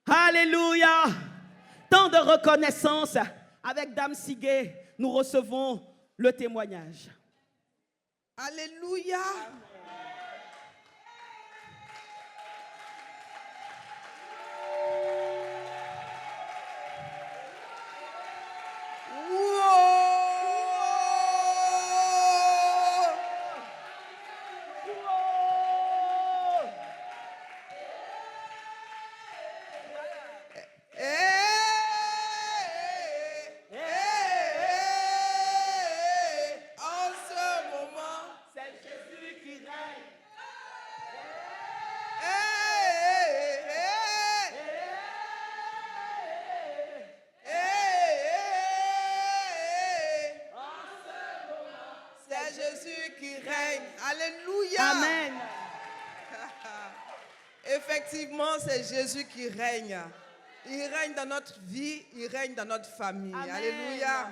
Alléluia. Tant de reconnaissance. Avec Dame Siguet, nous recevons le témoignage. Alléluia. Amen. Effectivement, c'est Jésus qui règne. Il règne dans notre vie, il règne dans notre famille. Amen. Alléluia.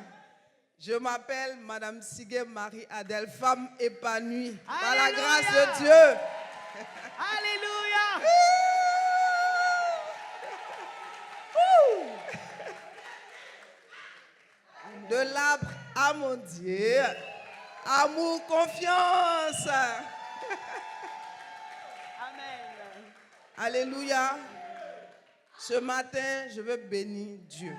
Je m'appelle Madame Siguet Marie-Adèle, femme épanouie. Alléluia. Par la grâce de Dieu. Alléluia. De l'arbre à mon Dieu. Amour, confiance. Amen. Alléluia. Ce matin, je veux bénir Dieu.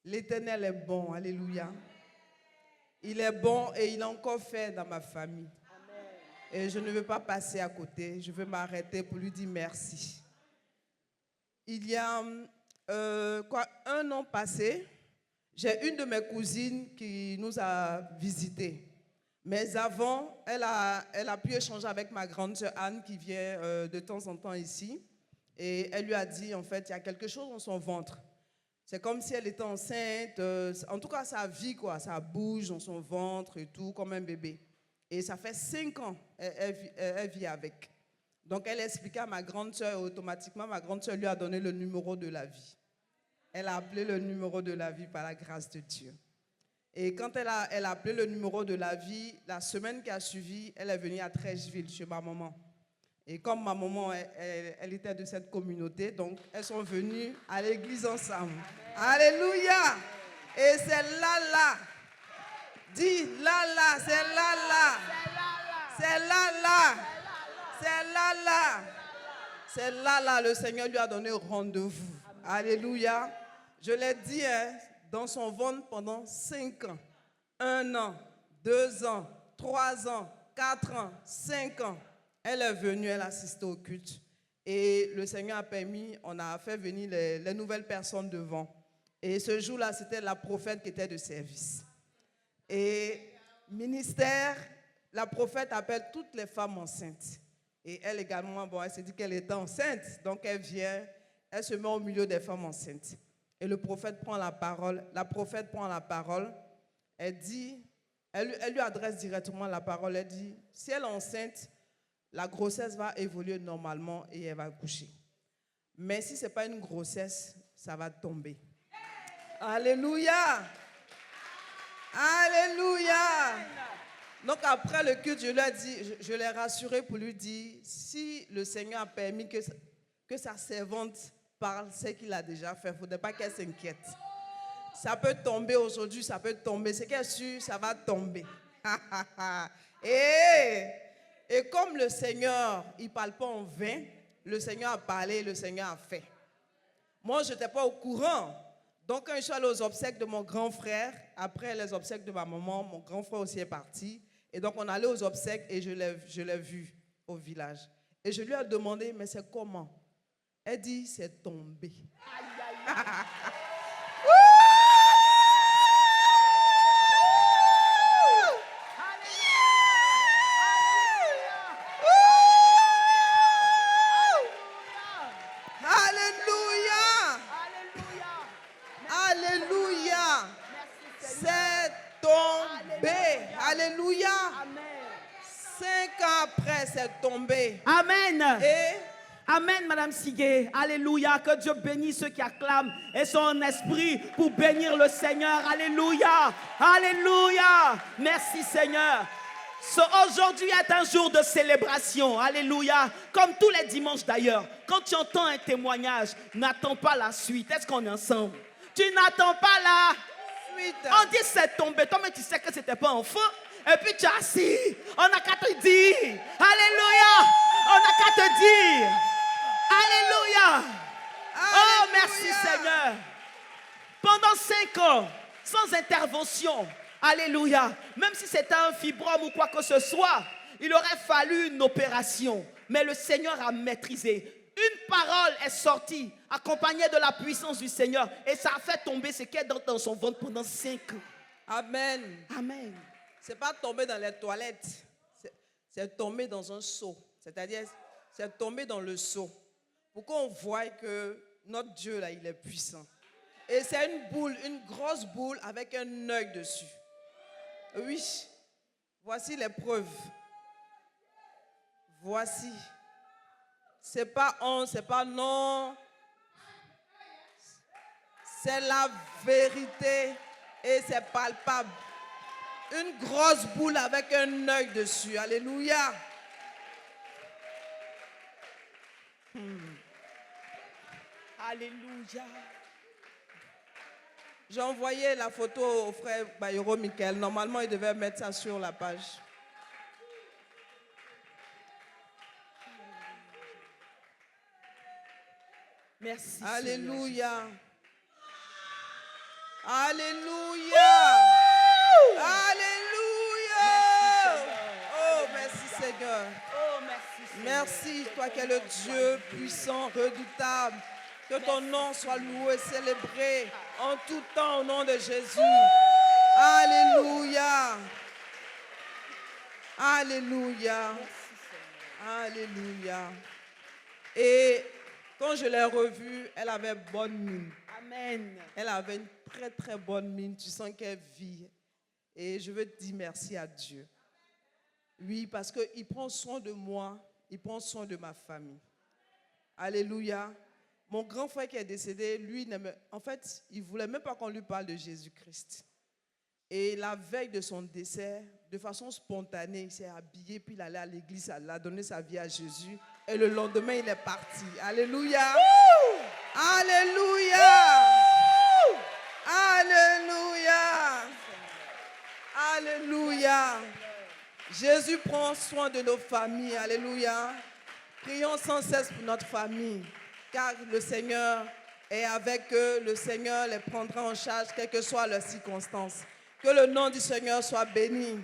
L'Éternel est bon. Alléluia. Il est bon et il a encore fait dans ma famille. Amen. Et je ne veux pas passer à côté. Je veux m'arrêter pour lui dire merci. Il y a un an passé, j'ai une de mes cousines qui nous a visités. Mais avant, elle a pu échanger avec ma grande sœur Anne qui vient de temps en temps ici. Et elle lui a dit, en fait, il y a quelque chose dans son ventre. C'est comme si elle était enceinte. En tout cas, ça vit, quoi. Ça bouge dans son ventre et tout, comme un bébé. Et ça fait 5 ans elle vit avec. Donc, elle expliquait à ma grande sœur, et automatiquement, ma grande sœur lui a donné le numéro de la vie. Elle a appelé le numéro de la vie par la grâce de Dieu. Et quand elle a appelé le numéro de la vie, la semaine qui a suivi, elle est venue à Trècheville, chez ma maman. Et comme ma maman, elle était de cette communauté, donc elles sont venues à l'église ensemble. Amen. Alléluia. Et c'est là. Dis là, c'est là. C'est là. C'est là, le Seigneur lui a donné rendez-vous. Alléluia. Je l'ai dit, dans son ventre pendant 5 ans. 1 an, 2 ans, 3 ans, 4 ans, 5 ans. Elle est venue, elle assistait au culte. Et le Seigneur a permis, on a fait venir les nouvelles personnes devant. Et ce jour-là, c'était la prophète qui était de service. Et ministère, la prophète appelle toutes les femmes enceintes. Et elle également, elle s'est dit qu'elle était enceinte. Donc elle vient, elle se met au milieu des femmes enceintes. Et le prophète prend la parole. La prophète prend la parole. Elle dit, elle lui adresse directement la parole. Elle dit, si elle est enceinte, la grossesse va évoluer normalement et elle va accoucher. Mais si ce n'est pas une grossesse, ça va tomber. Alléluia! Alléluia! Donc après le culte, je lui ai dit, je l'ai rassuré pour lui dire, si le Seigneur a permis que sa servante parle ce qu'il a déjà fait, il ne faudrait pas qu'elle s'inquiète. Ça peut tomber aujourd'hui, ça peut tomber. C'est qu'elle est sûre, ça va tomber. Et comme le Seigneur, il ne parle pas en vain, le Seigneur a parlé, le Seigneur a fait. Moi, je n'étais pas au courant. Donc, quand je suis allée aux obsèques de mon grand frère, après les obsèques de ma maman, mon grand frère aussi est parti. Et donc, on allait aux obsèques et je l'ai vu au village. Et je lui ai demandé, mais c'est comment? Elle dit, c'est tombé. Alléluia. C'est tombé. Alléluia. 5 ans après, c'est tombé. Amen. Et Amen, Madame Siguet. Alléluia. Que Dieu bénisse ceux qui acclament et sont en esprit pour bénir le Seigneur. Alléluia. Alléluia. Merci, Seigneur. Aujourd'hui est un jour de célébration. Alléluia. Comme tous les dimanches d'ailleurs. Quand tu entends un témoignage, n'attends pas la suite. Est-ce qu'on est ensemble? Tu n'attends pas la suite. On dit c'est tombé. Toi, mais tu sais que ce n'était pas un feu. Et puis tu es assis. On n'a qu'à te dire. Alléluia. On n'a qu'à te dire. Alléluia. Oh, merci Seigneur. Pendant 5 ans, sans intervention. Alléluia. Même si c'était un fibrome ou quoi que ce soit, il aurait fallu une opération. Mais le Seigneur a maîtrisé. Une parole est sortie, accompagnée de la puissance du Seigneur. Et ça a fait tomber ce qui est dans son ventre pendant 5 ans. Amen. Amen. C'est pas tombé dans les toilettes. C'est tombé dans un seau. C'est-à-dire, c'est tombé dans le seau. Pour qu'on voie que notre Dieu, là, il est puissant. Et c'est une boule, une grosse boule avec un œil dessus. Oui. Voici les preuves. Voici. C'est pas on, c'est pas non. C'est la vérité et c'est palpable. Une grosse boule avec un œil dessus. Alléluia. Alléluia. J'ai envoyé la photo au frère Bayero Michael. Normalement, il devait mettre ça sur la page. Merci. Alléluia. Alléluia. Alléluia. Oh, merci Seigneur. Oh, merci Seigneur. Merci, toi qui es le Dieu puissant, redoutable. Que ton nom soit loué, célébré en tout temps au nom de Jésus. Alléluia. Alléluia. Alléluia. Et quand je l'ai revue, elle avait bonne mine. Amen. Elle avait une très très bonne mine. Tu sens qu'elle vit. Et je veux te dire merci à Dieu. Oui, parce qu'il prend soin de moi. Il prend soin de ma famille. Alléluia. Mon grand frère qui est décédé, lui, en fait, il ne voulait même pas qu'on lui parle de Jésus-Christ. Et la veille de son décès, de façon spontanée, il s'est habillé, puis il allait à l'église, il a donné sa vie à Jésus. Et le lendemain, il est parti. Alléluia. Alléluia. Alléluia. Alléluia. Jésus prend soin de nos familles. Alléluia. Prions sans cesse pour notre famille. Car le Seigneur est avec eux. Le Seigneur les prendra en charge, quelles que soient leurs circonstances. Que le nom du Seigneur soit béni.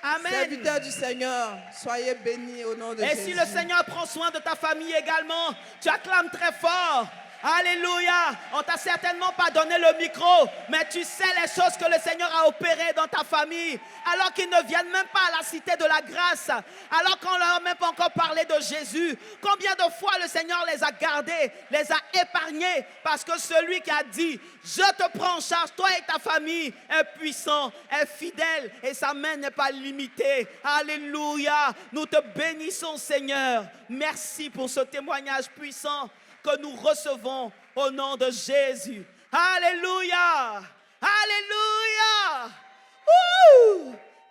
Amen. Serviteurs du Seigneur, soyez bénis au nom de Jésus. Et si le Seigneur prend soin de ta famille également, tu acclames très fort. Alléluia. On t'a certainement pas donné le micro, mais tu sais les choses que le Seigneur a opérées dans ta famille, alors qu'ils ne viennent même pas à la cité de la grâce, alors qu'on leur a même pas encore parlé de Jésus. Combien de fois le Seigneur les a gardés, les a épargnés, parce que celui qui a dit, je te prends en charge, toi et ta famille, est puissant, est fidèle, et sa main n'est pas limitée. Alléluia. Nous te bénissons, Seigneur. Merci pour ce témoignage puissant que nous recevons au nom de Jésus. Alléluia. Alléluia.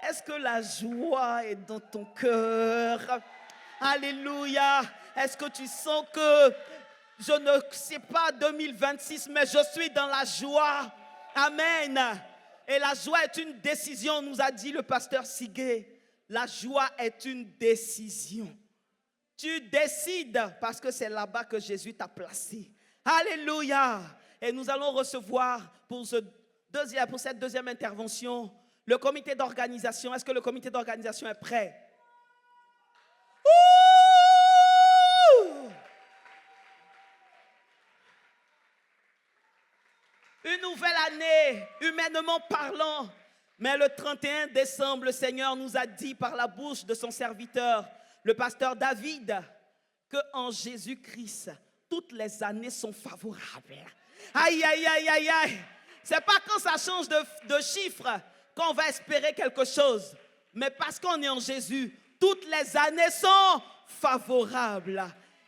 Est-ce que la joie est dans ton cœur? Alléluia. Est-ce que tu sens que, je ne sais pas 2026, mais je suis dans la joie? Amen. Et la joie est une décision, nous a dit le pasteur Siguet. La joie est une décision. Tu décides parce que c'est là-bas que Jésus t'a placé. Alléluia. Et nous allons recevoir pour cette deuxième intervention le comité d'organisation. Est-ce que le comité d'organisation est prêt? Une nouvelle année, humainement parlant. Mais le 31 décembre, le Seigneur nous a dit par la bouche de son serviteur, le pasteur David, qu'en Jésus-Christ, toutes les années sont favorables. Aïe, aïe, aïe, aïe, aïe. C'est pas quand ça change de chiffre qu'on va espérer quelque chose. Mais parce qu'on est en Jésus, toutes les années sont favorables.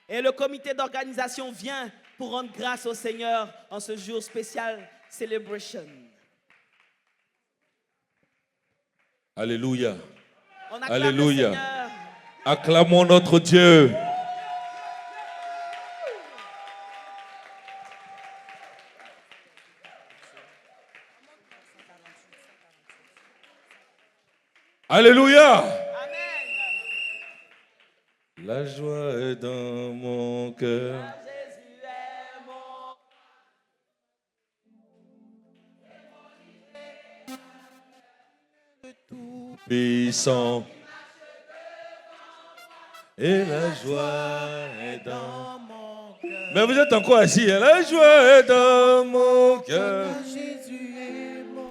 Et le comité d'organisation vient pour rendre grâce au Seigneur en ce jour spécial celebration. Alléluia. On acclame Alléluia. le Seigneur. Acclamons notre Dieu. Alléluia. Amen. La joie est dans mon cœur. Jésus est mon Puissant. Et la joie est dans mon cœur. Mais vous êtes encore assis. Hein? La joie est dans mon cœur. Jésus est mon,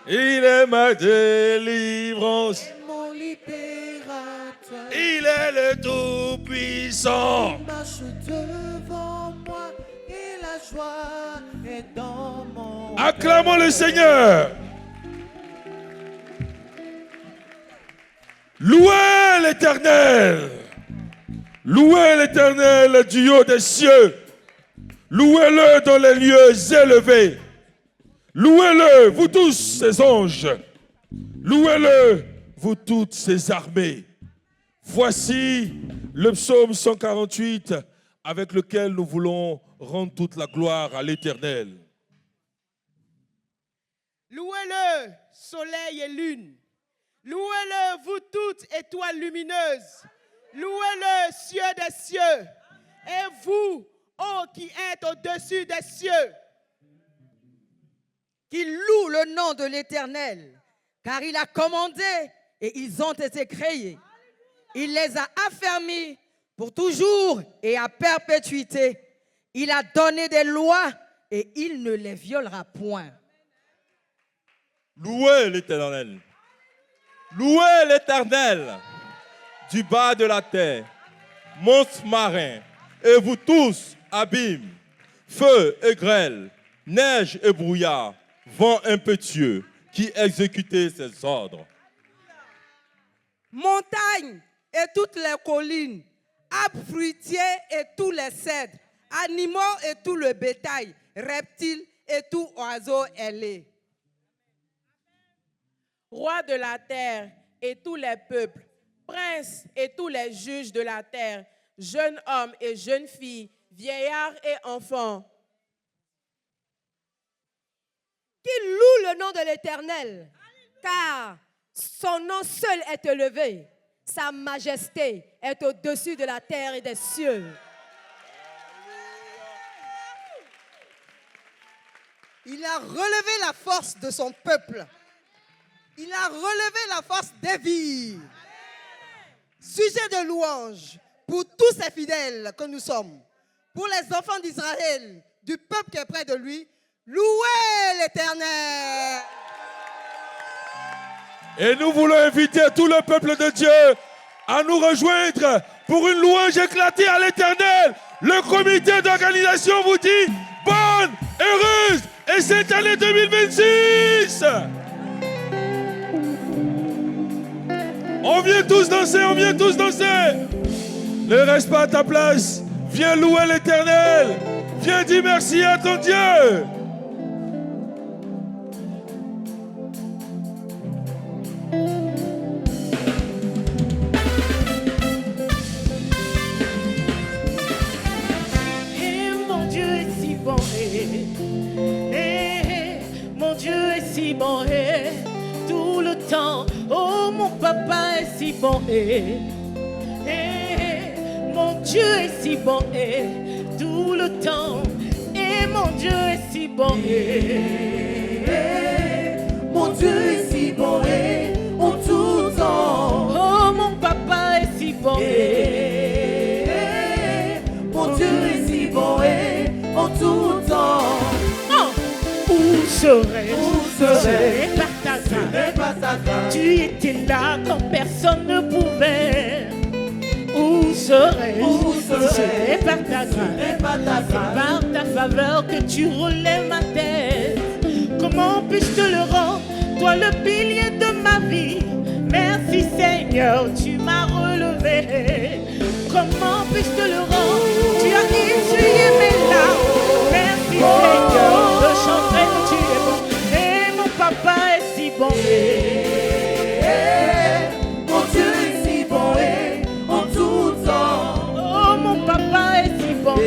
Il est ma délivrance. mon libérateur. Il est le Tout-Puissant. Il marche devant moi et la joie est dans mon Acclamons le Seigneur. Louez l'Éternel. Louez l'Éternel du haut des cieux. Louez-le dans les lieux élevés. Louez-le, vous tous ses anges. Louez-le, vous toutes ses armées. Voici le psaume 148 avec lequel nous voulons rendre toute la gloire à l'Éternel. Louez-le, soleil et lune. Louez-le, vous toutes étoiles lumineuses. Louez-le, cieux des cieux. Et vous, ô qui êtes au-dessus des cieux. Qu'ils louent le nom de l'Éternel, car il a commandé et ils ont été créés. Il les a affermis pour toujours et à perpétuité. Il a donné des lois et il ne les violera point. Louez l'Éternel. Louez l'Éternel du bas de la terre, monstres marins, et vous tous, abîmes, feu et grêle, neige et brouillard, vent impétueux, qui exécutez ses ordres. Montagnes et toutes les collines, arbres fruitiers et tous les cèdres, animaux et tout le bétail, reptiles et tout oiseau ailé. Roi de la terre et tous les peuples, princes et tous les juges de la terre, jeunes hommes et jeunes filles, vieillards et enfants. Qu'il loue le nom de l'Éternel, car son nom seul est élevé. Sa majesté est au-dessus de la terre et des cieux. Il a relevé la force de son peuple. Il a relevé la force des vies. Sujet de louange pour tous ces fidèles que nous sommes, pour les enfants d'Israël, du peuple qui est près de lui, louez l'Éternel. Et nous voulons inviter tout le peuple de Dieu à nous rejoindre pour une louange éclatée à l'Éternel. Le comité d'organisation vous dit bonne, heureuse et cette année 2026. On vient tous danser, on vient tous danser. Ne reste pas à ta place. Viens louer l'Éternel. Viens dire merci à ton Dieu. Et mon Dieu est si bon, mon Dieu est si bon, tout le temps. Oh, mon papa est si bon, mon Dieu est si bon, tout le temps. Et mon Dieu est si bon, Mon Dieu est si bon et en tout temps. oh, mon papa est si bon, Mon Dieu est si bon et en tout temps. oh, où serais-je? serais-je? Par ta grâce. Et par ta grâce, Tu étais là quand personne ne pouvait. Où serais-je? Où Si serais-je? ce n'est par ta grâce, et par ta c'est grâce, par ta faveur que tu relèves ma tête. Comment puis-je te le rendre, toi le pilier de ma vie? Merci Seigneur, tu m'as relevé. Comment puis-je te le rendre? Tu as essuyé mes larmes. Merci Seigneur, je chanterai que tu es bon. Et mon papa est si bon. Mon Dieu est si bon et en tout temps. Oh, mon papa est si bon.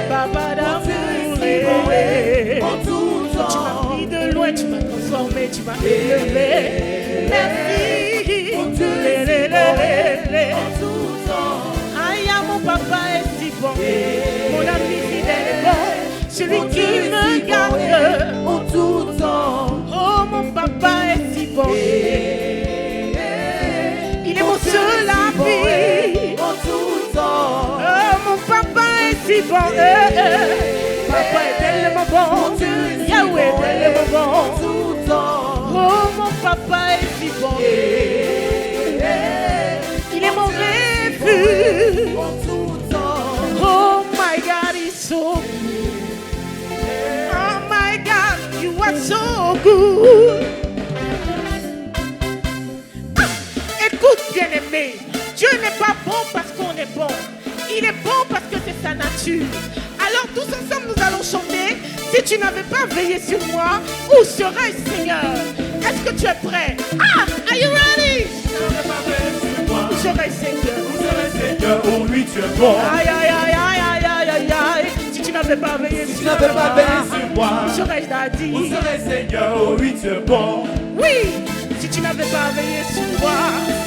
Papa d'amour est en tout temps. Tu m'as pris de loin, tu m'as transformé, tu m'as élevé. Merci. Mon Dieu est si bon et en tout temps. Aïe, mon papa est si bon. Mon ami fidèle est bon. Celui qui me garde en tout temps. Oh, mon papa est si bon. Il est mon seul ami. En tout temps. Oh, mon papa est si bon. Papa est tellement bon. Yahweh est tellement bon. En tout temps. Oh, mon papa est si bon. Il est mon refuge. En tout temps. Oh my God, he's so good. Oh my God, you are so good. Ah, écoute, bien-aimé, Dieu n'est pas bon parce qu'on est bon. Il est bon parce que c'est sa nature. Alors tous ensemble nous allons chanter. Si tu n'avais pas veillé sur moi, où serais-je, Seigneur? Est-ce que tu es prêt? Ah, are you ready? Où serais-je, Seigneur? Seigneur, oh oui, tu es bon. Aïe, aïe, aïe, aïe, aïe, aïe, aïe, aïe. Si tu n'avais pas veillé Si tu n'avais pas veillé sur moi, où serais-je, Daddy? où serais Seigneur, oh oui, tu es bon. Oui, si tu n'avais pas veillé sur moi,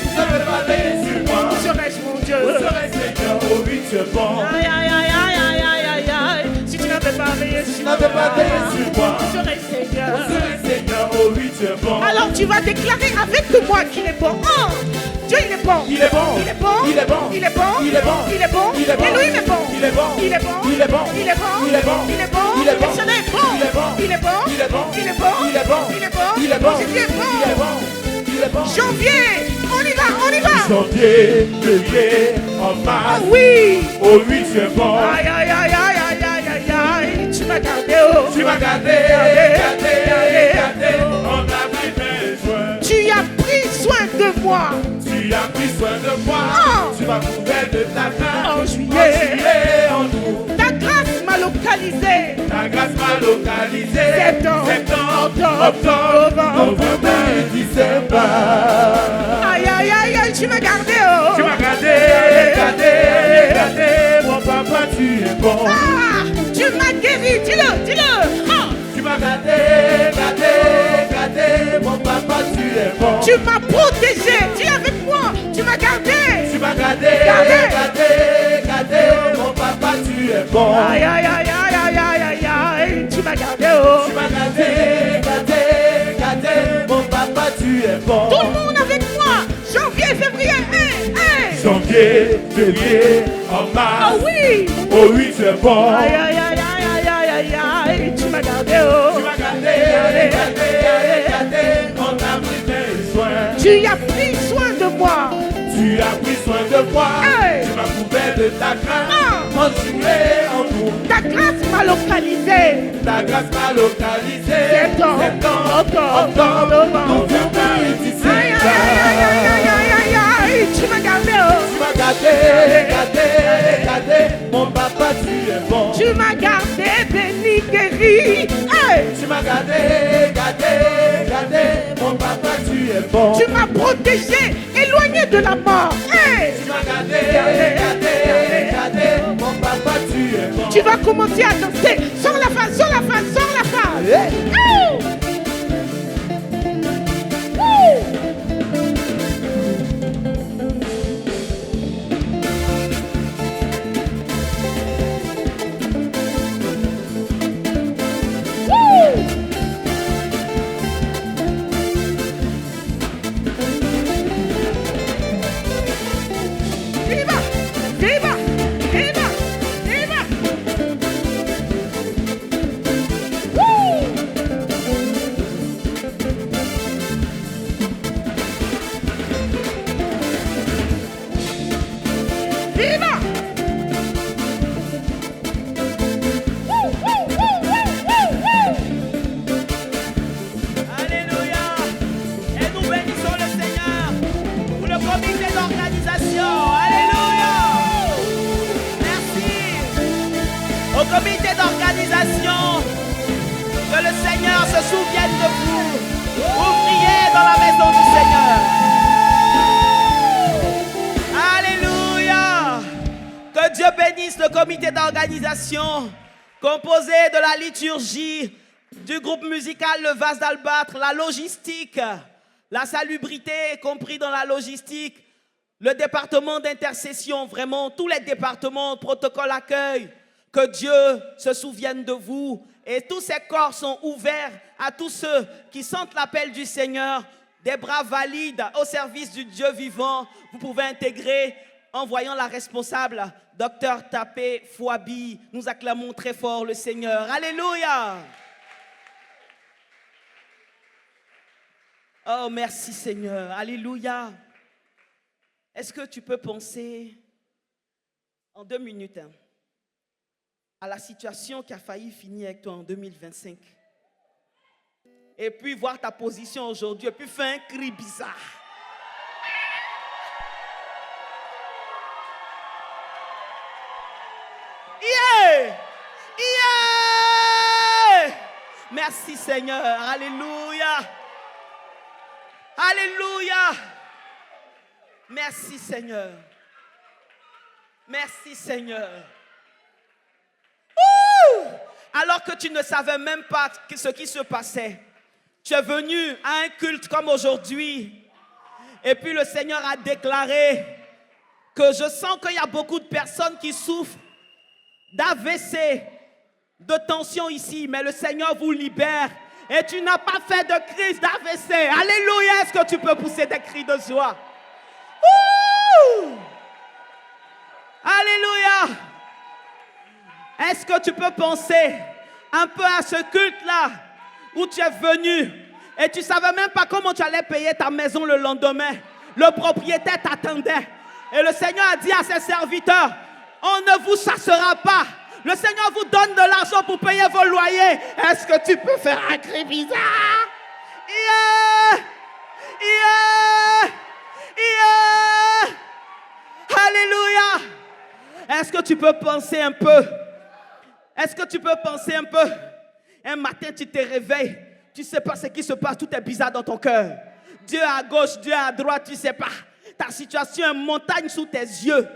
Si tu n'avais pas veillé sur moi, où serais-je, mon Dieu? où serais Seigneur, oh oui, tu es bon. Aïe, aïe, aïe, aïe, aïe, aïe, aïe, aïe. Si tu n'avais pas veillé Si tu sur n'avais pas veillé sur moi, où serais-je, Seigneur? où serais Seigneur, oh oui, tu es bon. Alors tu vas déclarer avec moi qu'il est bon. Oh, Dieu, il est bon. Il est bon. Il est bon. Il est bon. Il est bon. Il est bon. Il est bon. Il est bon. Et lui, il est bon. Il est bon. Il est bon. Il est bon. Il est bon. Il est bon. Il est bon. Il est bon. Le Seigneur est bon. Il est bon. Il est bon. Il est bon. Il est bon. Il est bon. Il est bon. Il est bon. Jésus est bon. Il est bon. Il est bon. Janvier, on y va, on y va. Janvier, février, en mars. Oui. Oh oui, tu es bon. Aïe, aïe, aïe, aïe, aïe, aïe, aïe, aïe. Tu m'as gardé, oh. Tu m'as gardé, gardé. On a pris mes joints. Tu as pris soin de moi. Tu as pris soin de moi. Oh. Tu m'as couvert de ta main. En juillet. En août. Ta grâce m'a localisé. Ta grâce m'a localisé. Septembre, octobre, novembre, novembre et décembre. Aïe, aïe, aïe, aïe, tu m'as gardé, oh. Tu m'as gardé. Mon papa, tu es bon. Ah, tu m'as guéri, dis-le, dis-le. Ah, Tu m'as gardé. Mon papa, tu es bon. tu m'as protégé, dis avec moi. Tu m'as gardé. Tu m'as gardé. Mon papa, tu es bon. Aïe, aïe, aïe, aïe, aïe, aïe, aïe, aïe, tu m'as gardé, oh. Tu m'as gardé. Mon papa, tu es bon. Tout le monde avec moi. Janvier, février, Janvier, février, en Ah mars. oui. Oh oui, tu es bon. Aïe, aïe, aïe, aïe, aïe, aïe, aïe, aïe, tu m'as gardé, oh. Tu m'as gardé. On a pris mes soins. Tu as pris soin de moi. Tu as pris soin de moi. Hey. Tu m'as couvert de ta grâce. Ah. En juillet, en août. Ta grâce m'a localisé. Ta grâce m'a localisé. Septembre, octobre, novembre. et Aïe, aïe, aïe, aïe, aïe, aïe, aïe, aïe, aïe, tu m'as gardé, oh. Tu m'as gardé. Mon papa, tu es bon. Tu m'as gardé, béni, guéri. Hey. Tu m'as gardé. Mon papa, tu es bon. Tu m'as protégé, éloigné de la mort. Hey. Tu m'as gardé. Mon papa, tu es bon. Tu vas commencer à danser. Sors la face, sors la face, sors la face. Yeah. Oh. Oh. Viva! Viva! Viva! Viva! comité d'organisation, que le Seigneur se souvienne de vous. Vous priez dans la maison du Seigneur. Alléluia. Que Dieu bénisse le comité d'organisation composé de la liturgie, du groupe musical Le Vase d'Albâtre, la logistique, la salubrité, compris dans la logistique, le département d'intercession, vraiment tous les départements, protocole accueil, que Dieu se souvienne de vous. Et tous ces corps sont ouverts à tous ceux qui sentent l'appel du Seigneur, des bras valides au service du Dieu vivant. Vous pouvez intégrer en voyant la responsable, Dr Tapé Fouabi. Nous acclamons très fort le Seigneur. Alléluia. Oh, merci Seigneur. Alléluia. Est-ce que tu peux penser en 2 minutes à la situation qui a failli finir avec toi en 2025? Et puis voir ta position aujourd'hui et puis faire un cri bizarre. Yeah! Yeah! Merci Seigneur. Alléluia. Alléluia. Merci Seigneur. Merci Seigneur. Ouh! Alors que tu ne savais même pas ce qui se passait, tu es venu à un culte comme aujourd'hui. Et puis le Seigneur a déclaré que je sens qu'il y a beaucoup de personnes qui souffrent d'AVC, de tension ici, mais le Seigneur vous libère. Et tu n'as pas fait de crise d'AVC. Alléluia. Est-ce que tu peux pousser des cris de joie? Ouh! Alléluia. Est-ce que tu peux penser un peu à ce culte-là où tu es venu et tu ne savais même pas comment tu allais payer ta maison le lendemain? Le propriétaire t'attendait. Et le Seigneur a dit à ses serviteurs, on ne vous chassera pas. Le Seigneur vous donne de l'argent pour payer vos loyers. Est-ce que tu peux faire un cri bizarre? Yeah! Yeah! Yeah! Alléluia! Est-ce que tu peux penser un peu? Est-ce que tu peux penser un peu? Un matin, tu te réveilles. Tu ne sais pas ce qui se passe. Tout est bizarre dans ton cœur. Dieu à gauche, Dieu à droite, tu ne sais pas. Ta situation est une montagne sous tes yeux.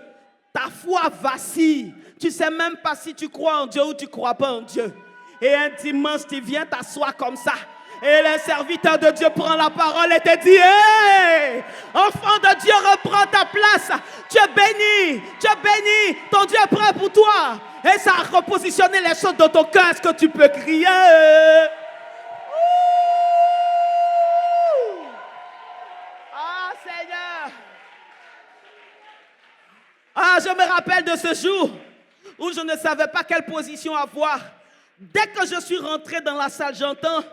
Ta foi vacille. Tu ne sais même pas si tu crois en Dieu ou tu ne crois pas en Dieu. Et un dimanche, tu viens t'asseoir comme ça. Et le serviteur de Dieu prend la parole et te dit, hey, enfant de Dieu, reprends ta place. Tu es béni, ton Dieu est prêt pour toi. Et ça a repositionné les choses dans ton cœur. Est-ce que tu peux crier? Ah, Seigneur. Ah, je me rappelle de ce jour où je ne savais pas quelle position avoir. Dès que je suis rentré dans la salle, j'entends,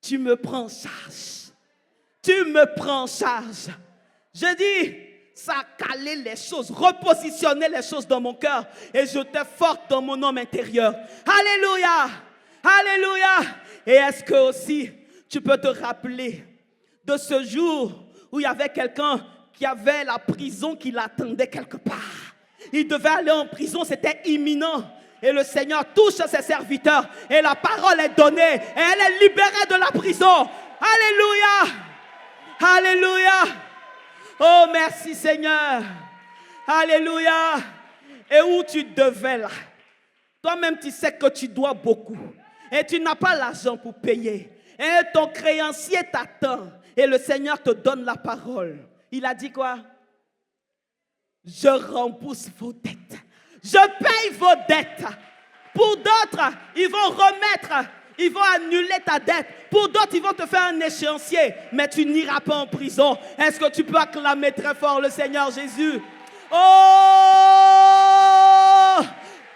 tu me prends en charge. Tu me prends en charge. Je dis, ça a calé les choses, repositionné les choses dans mon cœur et j'étais forte dans mon homme intérieur. Alléluia. Alléluia. Et est-ce que aussi, tu peux te rappeler de ce jour où il y avait quelqu'un qui avait la prison qui l'attendait quelque part. Il devait aller en prison, c'était imminent. Et le Seigneur touche ses serviteurs et la parole est donnée et elle est libérée de la prison. Alléluia. Alléluia. Oh, merci Seigneur. Alléluia. Et où tu devais là? Toi-même, tu sais que tu dois beaucoup. Et tu n'as pas l'argent pour payer. Et ton créancier t'attend. Et le Seigneur te donne la parole. Il a dit quoi? Je rembourse vos dettes. Je paye vos dettes. Pour d'autres, ils vont remettre, ils vont annuler ta dette. Pour d'autres, ils vont te faire un échéancier. Mais tu n'iras pas en prison. Est-ce que tu peux acclamer très fort le Seigneur Jésus? Oh!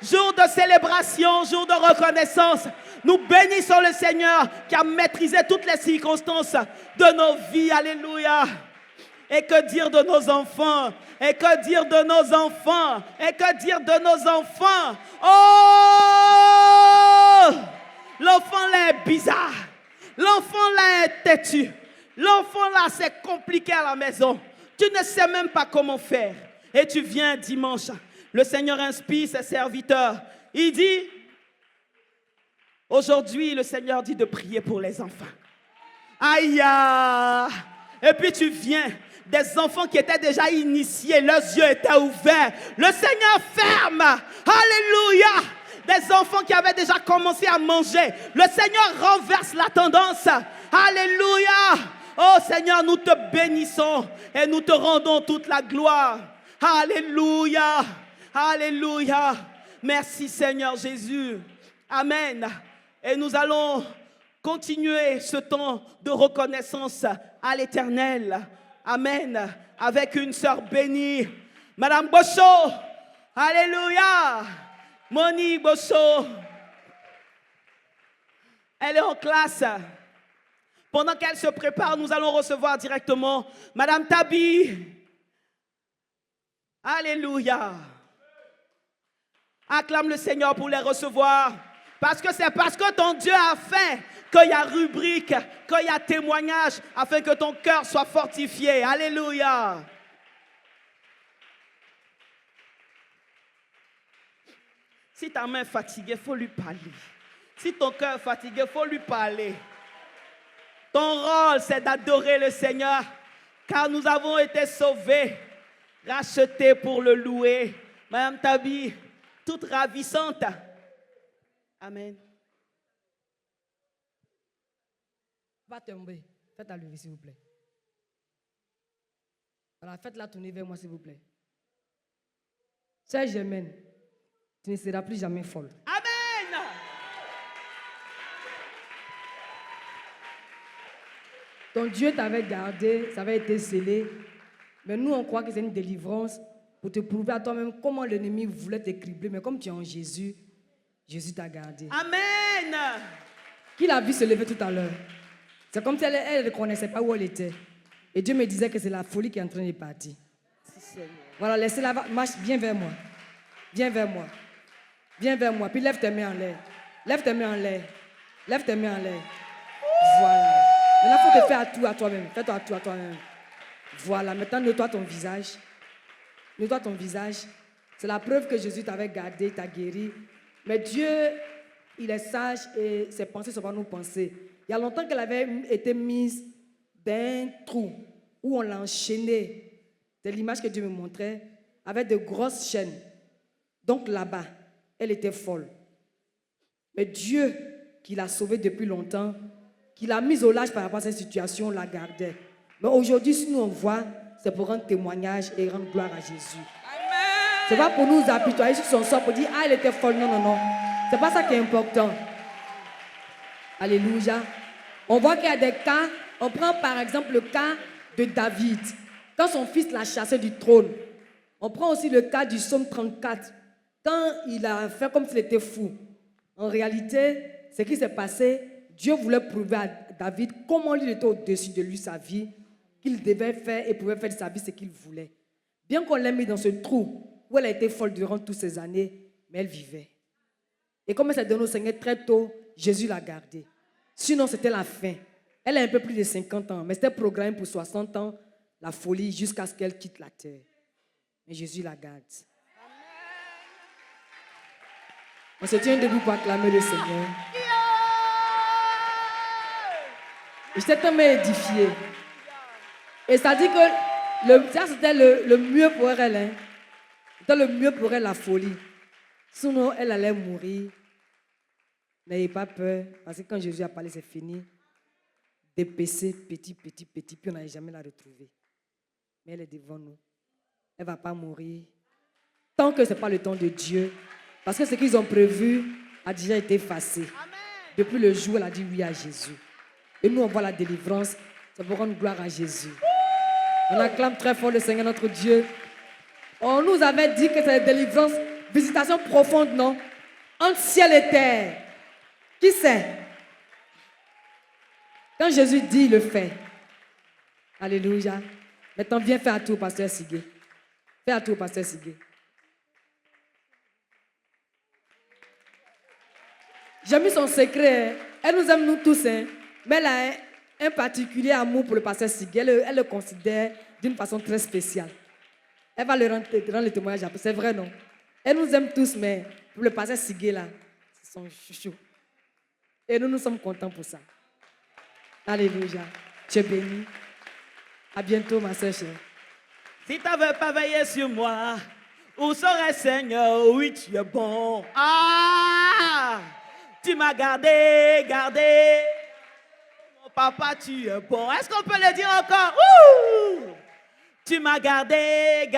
Jour de célébration, jour de reconnaissance. Nous bénissons le Seigneur qui a maîtrisé toutes les circonstances de nos vies. Alléluia. Et que dire de nos enfants? Et que dire de nos enfants? Et que dire de nos enfants? Oh! L'enfant là est bizarre. L'enfant là est têtu. L'enfant là, c'est compliqué à la maison. Tu ne sais même pas comment faire. Et tu viens dimanche. le Seigneur inspire ses serviteurs. Il dit, aujourd'hui, le Seigneur dit de prier pour les enfants. Aïe! Et puis tu viens, des enfants qui étaient déjà initiés, leurs yeux étaient ouverts. Le Seigneur ferme. Alléluia! Des enfants qui avaient déjà commencé à manger. Le Seigneur renverse la tendance. Alléluia! Oh Seigneur, nous te bénissons et nous te rendons toute la gloire. Alléluia! Alléluia! Merci Seigneur Jésus. Amen. Et nous allons continuer ce temps de reconnaissance à l'Éternel. Amen. Avec une sœur bénie, Madame Bosso. Alléluia. Monique Bosso. Elle est en classe. Pendant qu'elle se prépare, nous allons recevoir directement Madame Tabi. Alléluia. Acclame le Seigneur pour les recevoir. Parce que c'est parce que ton Dieu a fait qu'il y a rubrique, qu'il y a témoignage, afin que ton cœur soit fortifié. Alléluia. Si ta main est fatiguée, il faut lui parler. Si ton cœur est fatigué, il faut lui parler. Ton rôle, c'est d'adorer le Seigneur, car nous avons été sauvés, rachetés pour le louer. Madame Tabi, toute ravissante. Amen. Pas tomber. Faites-la lever, s'il vous plaît. Voilà, faites-la tourner vers moi, s'il vous plaît. Sœur Germaine, tu ne seras plus jamais folle. Amen. Ton Dieu t'avait gardé, ça avait été scellé. Mais nous, on croit que c'est une délivrance pour te prouver à toi-même comment l'ennemi voulait te cribler. Mais comme tu es en Jésus, Jésus t'a gardé. Amen. Qui l'a vu se lever tout à l'heure? C'est comme si elle ne connaissait pas où elle était. Et Dieu me disait que c'est la folie qui est en train de partir. Voilà, laissez-la, marche, viens vers moi. Viens vers moi. Viens vers moi. Puis lève tes mains en l'air. Lève tes mains en l'air. Lève tes mains en l'air. Voilà. Maintenant, il faut te faire à tout à toi-même. Fais-toi à tout à toi-même. Voilà. Maintenant, nettoie ton visage. Nettoie ton visage. C'est la preuve que Jésus t'avait gardé, t'a guéri. Mais Dieu, il est sage et ses pensées sont pas nos pensées. Il y a longtemps qu'elle avait été mise dans un trou où on l'a enchaînée. C'est l'image que Dieu me montrait, avec de grosses chaînes. Donc là-bas, elle était folle. Mais Dieu, qui l'a sauvée depuis longtemps, qui l'a mise au large par rapport à cette situation, la gardait. Mais aujourd'hui, si nous on voit, c'est pour rendre témoignage et rendre gloire à Jésus. Ce n'est pas pour nous apitoyer sur son sort, pour dire, ah, elle était folle. Non, non, non. Ce n'est pas ça qui est important. Alléluia. On voit qu'il y a des cas, on prend par exemple le cas de David, quand son fils l'a chassé du trône. On prend aussi le cas du psaume 34, quand il a fait comme s'il était fou. En réalité, ce qui s'est passé, Dieu voulait prouver à David comment il était au-dessus de lui, sa vie, qu'il devait faire et pouvait faire de sa vie ce qu'il voulait. Bien qu'on l'ait mis dans ce trou où elle a été folle durant toutes ces années, mais elle vivait. Et comme elle s'est donnée au Seigneur très tôt, Jésus l'a gardée. Sinon, c'était la fin. Elle a un peu plus de 50 ans, mais c'était programmé pour 60 ans, la folie, jusqu'à ce qu'elle quitte la terre. Mais Jésus la garde. On se tient debout pour acclamer le Seigneur. Et j'étais tellement édifié. Et ça dit que ça c'était le mieux pour elle. Hein. C'était le mieux pour elle, la folie. Sinon, elle allait mourir. N'ayez pas peur, parce que quand Jésus a parlé, c'est fini. Dépecée, petit, puis on n'allait jamais la retrouver. Mais elle est devant nous. Elle ne va pas mourir. Tant que ce n'est pas le temps de Dieu. Parce que ce qu'ils ont prévu a déjà été effacé. Depuis le jour où elle a dit oui à Jésus. Et nous, on voit la délivrance. C'est pour rendre gloire à Jésus. On acclame très fort le Seigneur, notre Dieu. On nous avait dit que c'est la délivrance, visitation profonde, non? Entre ciel et terre. Qui sait? Quand Jésus dit, il le fait. Alléluia. Maintenant, viens faire un tour, pasteur Sigué. Fais un tour, pasteur Sigué. J'ai mis son secret. Elle nous aime, nous tous. Hein. Mais elle a un particulier amour pour le pasteur Sigué. Elle le considère d'une façon très spéciale. Elle va le rendre le témoignage après. C'est vrai, non? Elle nous aime tous, mais pour le pasteur Sigué, là, c'est son chouchou. Et nous sommes contents pour ça. Alléluia. Tu es béni. À bientôt, ma soeur chère. Si tu n'avais pas veillé sur moi, où serait Seigneur? Oui, tu es bon. Ah! Tu m'as gardé. Mon papa, tu es bon. Est-ce qu'on peut le dire encore? Ouh! Tu m'as gardé.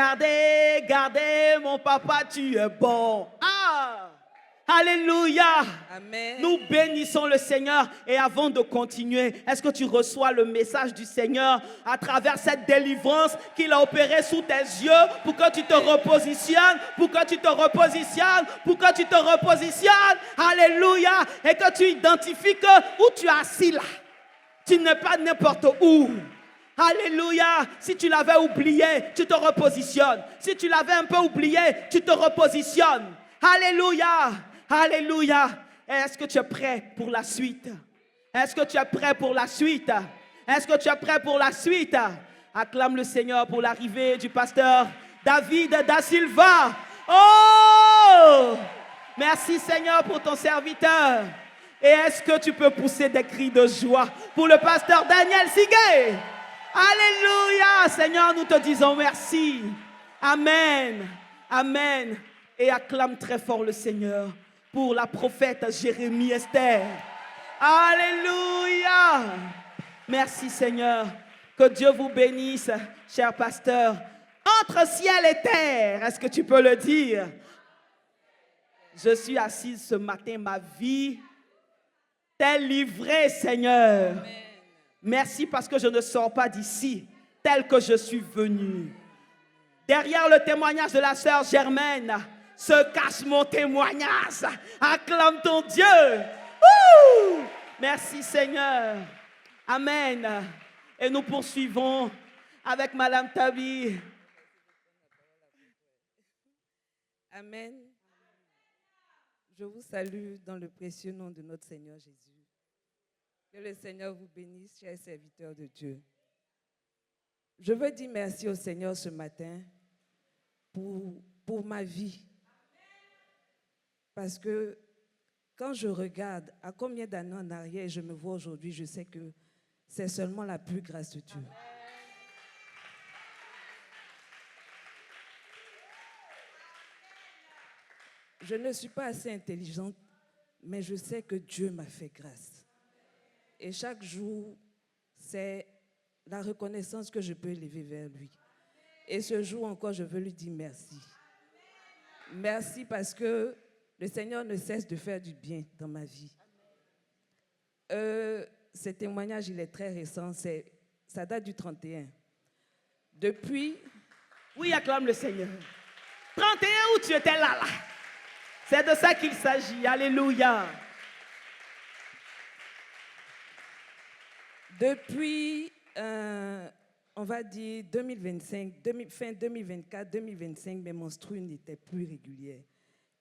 Mon papa, tu es bon. Ah! Alléluia. Amen. Nous bénissons le Seigneur. Et avant de continuer, est-ce que tu reçois le message du Seigneur à travers cette délivrance qu'il a opérée sous tes yeux pour que tu te repositionnes, Alléluia. Et que tu identifies que où tu es assis là, tu n'es pas n'importe où. Alléluia. Si tu l'avais oublié, tu te repositionnes. Si tu l'avais un peu oublié, tu te repositionnes. Alléluia. Alléluia. Est-ce que tu es prêt pour la suite? Acclame le Seigneur pour l'arrivée du pasteur David Da Silva. Oh! Merci Seigneur pour ton serviteur. Et est-ce que tu peux pousser des cris de joie pour le pasteur Daniel Sigué? Alléluia. Seigneur, nous te disons merci. Amen. Amen. Et acclame très fort le Seigneur pour la prophète Jérémie Esther. Alléluia. Merci Seigneur. Que Dieu vous bénisse, cher pasteur. Entre ciel et terre, est-ce que tu peux le dire? Je suis assise ce matin, ma vie t'est livrée, Seigneur. Amen. Merci parce que je ne sors pas d'ici tel que je suis venu. Derrière le témoignage de la sœur Germaine se cache mon témoignage. Acclame ton Dieu. Ouh! Merci Seigneur. Amen. Et nous poursuivons avec Madame Tabi. Amen. Je vous salue dans le précieux nom de notre Seigneur Jésus. Que le Seigneur vous bénisse, chers serviteurs de Dieu. Je veux dire merci au Seigneur ce matin pour ma vie. Parce que quand je regarde à combien d'années en arrière je me vois aujourd'hui, je sais que c'est seulement la pure grâce de Dieu. Je ne suis pas assez intelligente, mais je sais que Dieu m'a fait grâce. Et chaque jour, c'est la reconnaissance que je peux élever vers lui. Et ce jour encore, je veux lui dire merci. Merci parce que le Seigneur ne cesse de faire du bien dans ma vie. Ce témoignage, il est très récent. Ça date du 31. Depuis... Oui, acclame le Seigneur. 31 où tu étais là. C'est de ça qu'il s'agit. Alléluia. Depuis, on va dire 2025, fin 2024, 2025, mes menstrues n'étaient plus régulières.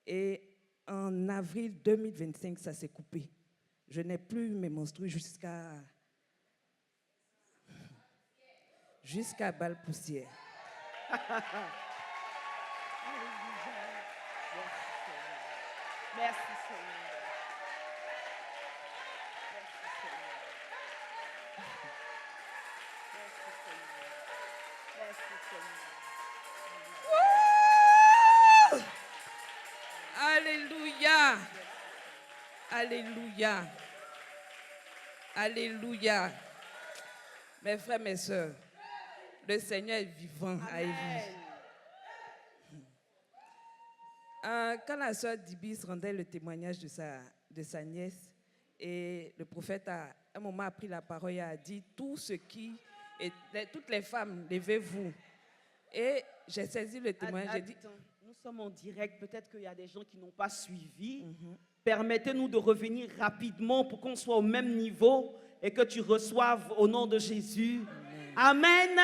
Et en avril 2025, ça s'est coupé. Je n'ai plus mes menstrues jusqu'à balle poussière. Merci Seigneur. Alléluia. Alléluia. Alléluia. Mes frères, mes sœurs, le Seigneur est vivant à Évis. Quand la sœur Dibis rendait le témoignage de sa nièce, et le prophète à un moment a pris la parole et a dit toutes les femmes, levez-vous. Et j'ai saisi le témoignage, j'ai dit... Nous sommes en direct, peut-être qu'il y a des gens qui n'ont pas suivi. Permettez-nous de revenir rapidement pour qu'on soit au même niveau et que tu reçoives au nom de Jésus. Amen.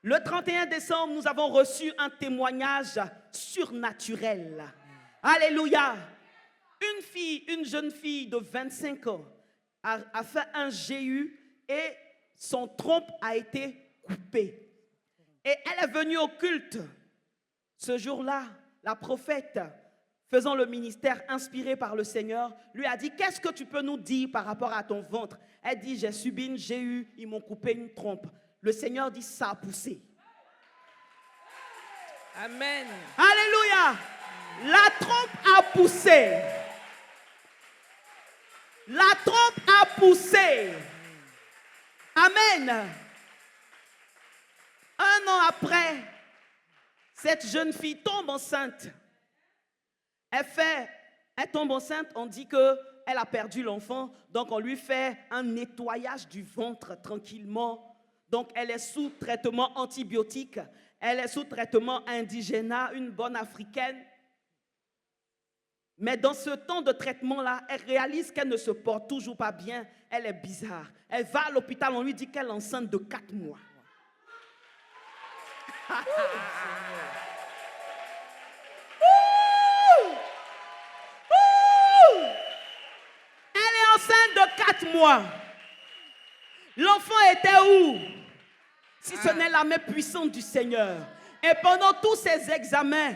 Le 31 décembre, nous avons reçu un témoignage surnaturel. Alléluia. Une jeune fille de 25 ans a fait un GU et son trompe a été coupé. Et elle est venue au culte. Ce jour-là, la prophète, faisant le ministère inspiré par le Seigneur, lui a dit, qu'est-ce que tu peux nous dire par rapport à ton ventre? Elle dit, j'ai subi une GU, ils m'ont coupé une trompe. Le Seigneur dit, ça a poussé. Amen. Alléluia. La trompe a poussé. La trompe a poussé. Amen. Un an après, cette jeune fille tombe enceinte. Elle tombe enceinte, on dit qu'elle a perdu l'enfant, donc on lui fait un nettoyage du ventre tranquillement. Donc elle est sous traitement antibiotique, elle est sous traitement indigénat, une bonne africaine. Mais dans ce temps de traitement-là, elle réalise qu'elle ne se porte toujours pas bien, elle est bizarre. Elle va à l'hôpital, on lui dit qu'elle est enceinte de 4 mois. Elle est enceinte de 4 mois. L'enfant était où? Si ce n'est la main puissante du Seigneur. Et pendant tous ces examens,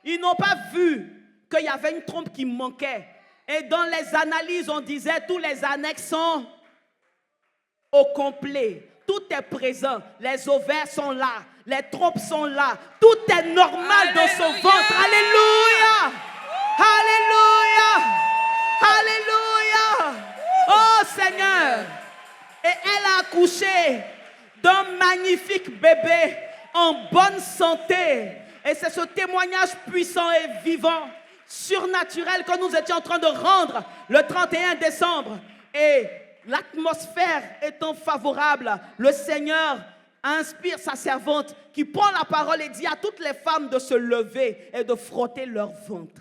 ils n'ont pas vu qu'il y avait une trompe qui manquait. Et dans les analyses, on disait tous les annexes sont au complet. Tout est présent. Les ovaires sont là. Les trompes sont là. Tout est normal. Alléluia. Dans son ventre. Alléluia. Alléluia. Alléluia. Oh Seigneur. Et elle a accouché d'un magnifique bébé en bonne santé. Et c'est ce témoignage puissant et vivant, surnaturel que nous étions en train de rendre le 31 décembre. Et l'atmosphère étant favorable, le Seigneur inspire sa servante qui prend la parole et dit à toutes les femmes de se lever et de frotter leur ventre.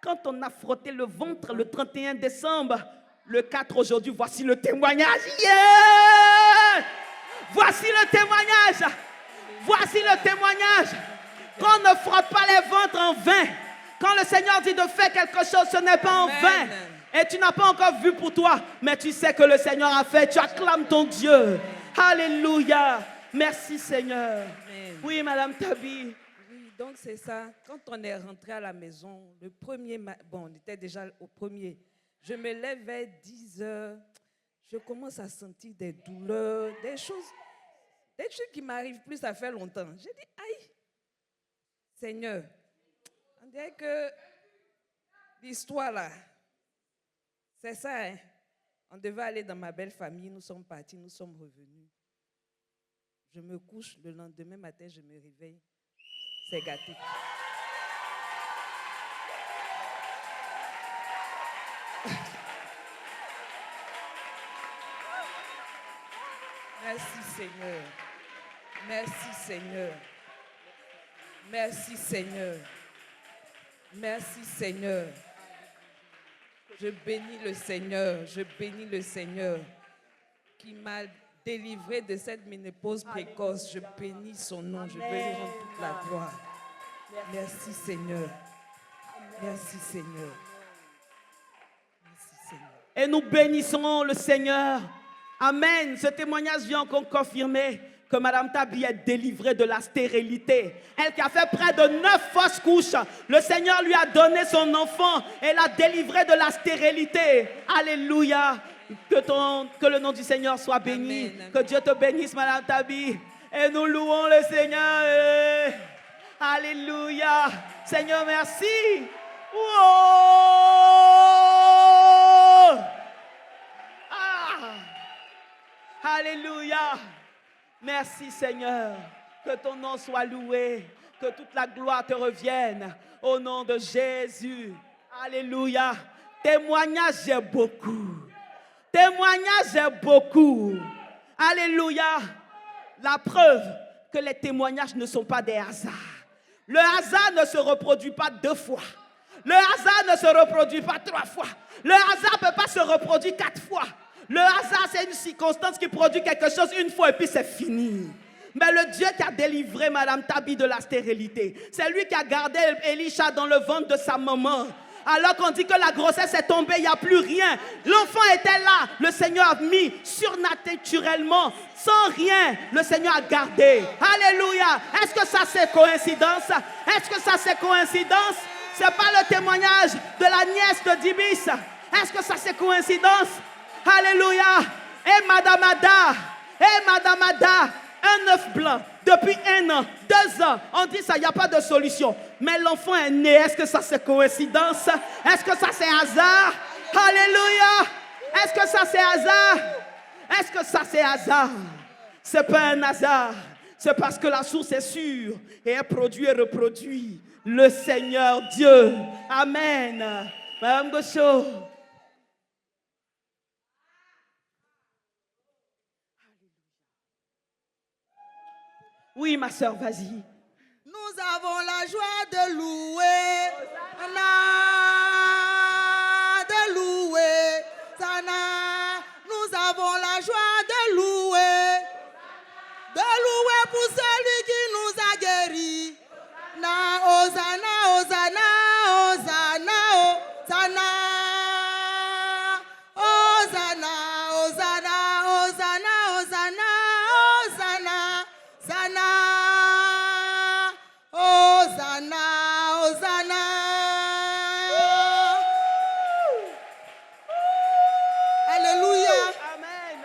Quand on a frotté le ventre le 31 décembre, le 4 aujourd'hui, voici le témoignage. Yeah! Voici le témoignage. Voici le témoignage. Qu'on ne frotte pas les ventres en vain. Quand le Seigneur dit de faire quelque chose, ce n'est pas en vain. Et tu n'as pas encore vu pour toi, mais tu sais que le Seigneur a fait. Tu acclames ton Dieu. Alléluia. Merci Seigneur. Amen. Oui, Madame Tabi. Oui, donc c'est ça. Quand on est rentré à la maison, le premier, bon, on était déjà au premier. Je me lève vers 10 heures. Je commence à sentir des douleurs, des choses, des trucs qui m'arrivent plus, ça fait longtemps. J'ai dit, aïe, Seigneur, on dirait que l'histoire là, c'est ça, hein. On devait aller dans ma belle famille, nous sommes partis, nous sommes revenus. Je me couche, le lendemain matin, je me réveille, c'est gâté. Merci Seigneur. Merci Seigneur. Merci Seigneur. Merci Seigneur. Je bénis le Seigneur. Je bénis le Seigneur qui m'a délivré de cette ménopause précoce. Je bénis son nom. Je veux lui rendre toute la gloire. Merci Seigneur. Merci Seigneur. Merci Seigneur. Et nous bénissons le Seigneur. Amen. Ce témoignage vient encore confirmer que Madame Tabi est délivrée de la stérilité. Elle qui a fait près de 9 fausses couches. Le Seigneur lui a donné son enfant et l'a délivrée de la stérilité. Alléluia. Que le nom du Seigneur soit béni. Amen, amen. Que Dieu te bénisse, Madame Tabi. Et nous louons le Seigneur. Alléluia. Seigneur, merci. Oh! Ah! Alléluia. Merci Seigneur. Que ton nom soit loué. Que toute la gloire te revienne. Au nom de Jésus. Alléluia. Témoignage, j'ai beaucoup. Témoignage, j'ai beaucoup. Alléluia. La preuve que les témoignages ne sont pas des hasards. Le hasard ne se reproduit pas 2 fois. Le hasard ne se reproduit pas 3 fois. Le hasard ne peut pas se reproduire 4 fois. Le hasard, c'est une circonstance qui produit quelque chose une fois et puis c'est fini. Mais le Dieu qui a délivré Madame Tabi de la stérilité, c'est lui qui a gardé Elisha dans le ventre de sa maman. Alors qu'on dit que la grossesse est tombée, il n'y a plus rien. L'enfant était là. Le Seigneur a mis surnaturellement, sans rien, le Seigneur a gardé. Alléluia. Est-ce que ça c'est coïncidence? Est-ce que ça c'est coïncidence? Ce n'est pas le témoignage de la nièce de Dibis. Est-ce que ça c'est coïncidence? Alléluia. Et Madame Ada, un œuf blanc, depuis 1 an, 2 ans, on dit ça, il n'y a pas de solution. Mais l'enfant est né, est-ce que ça c'est coïncidence? Est-ce que ça c'est hasard? Alléluia! Est-ce que ça c'est hasard? Est-ce que ça c'est hasard? Ce n'est pas un hasard, c'est parce que la source est sûre et elle produit et reproduit le Seigneur Dieu. Amen. Madame Gaucho. Oui, ma soeur, vas-y. Nous avons la joie de louer. De louer. Sana. Nous avons la joie de louer. De louer pour celui qui nous a guéris. Na, Hosanna, Hosanna, Hosanna, Hosanna. Hosanna, Hosanna, Hosanna, Hosanna, Hosanna. Sana, Hosanna, Hosanna. Alléluia. Amen.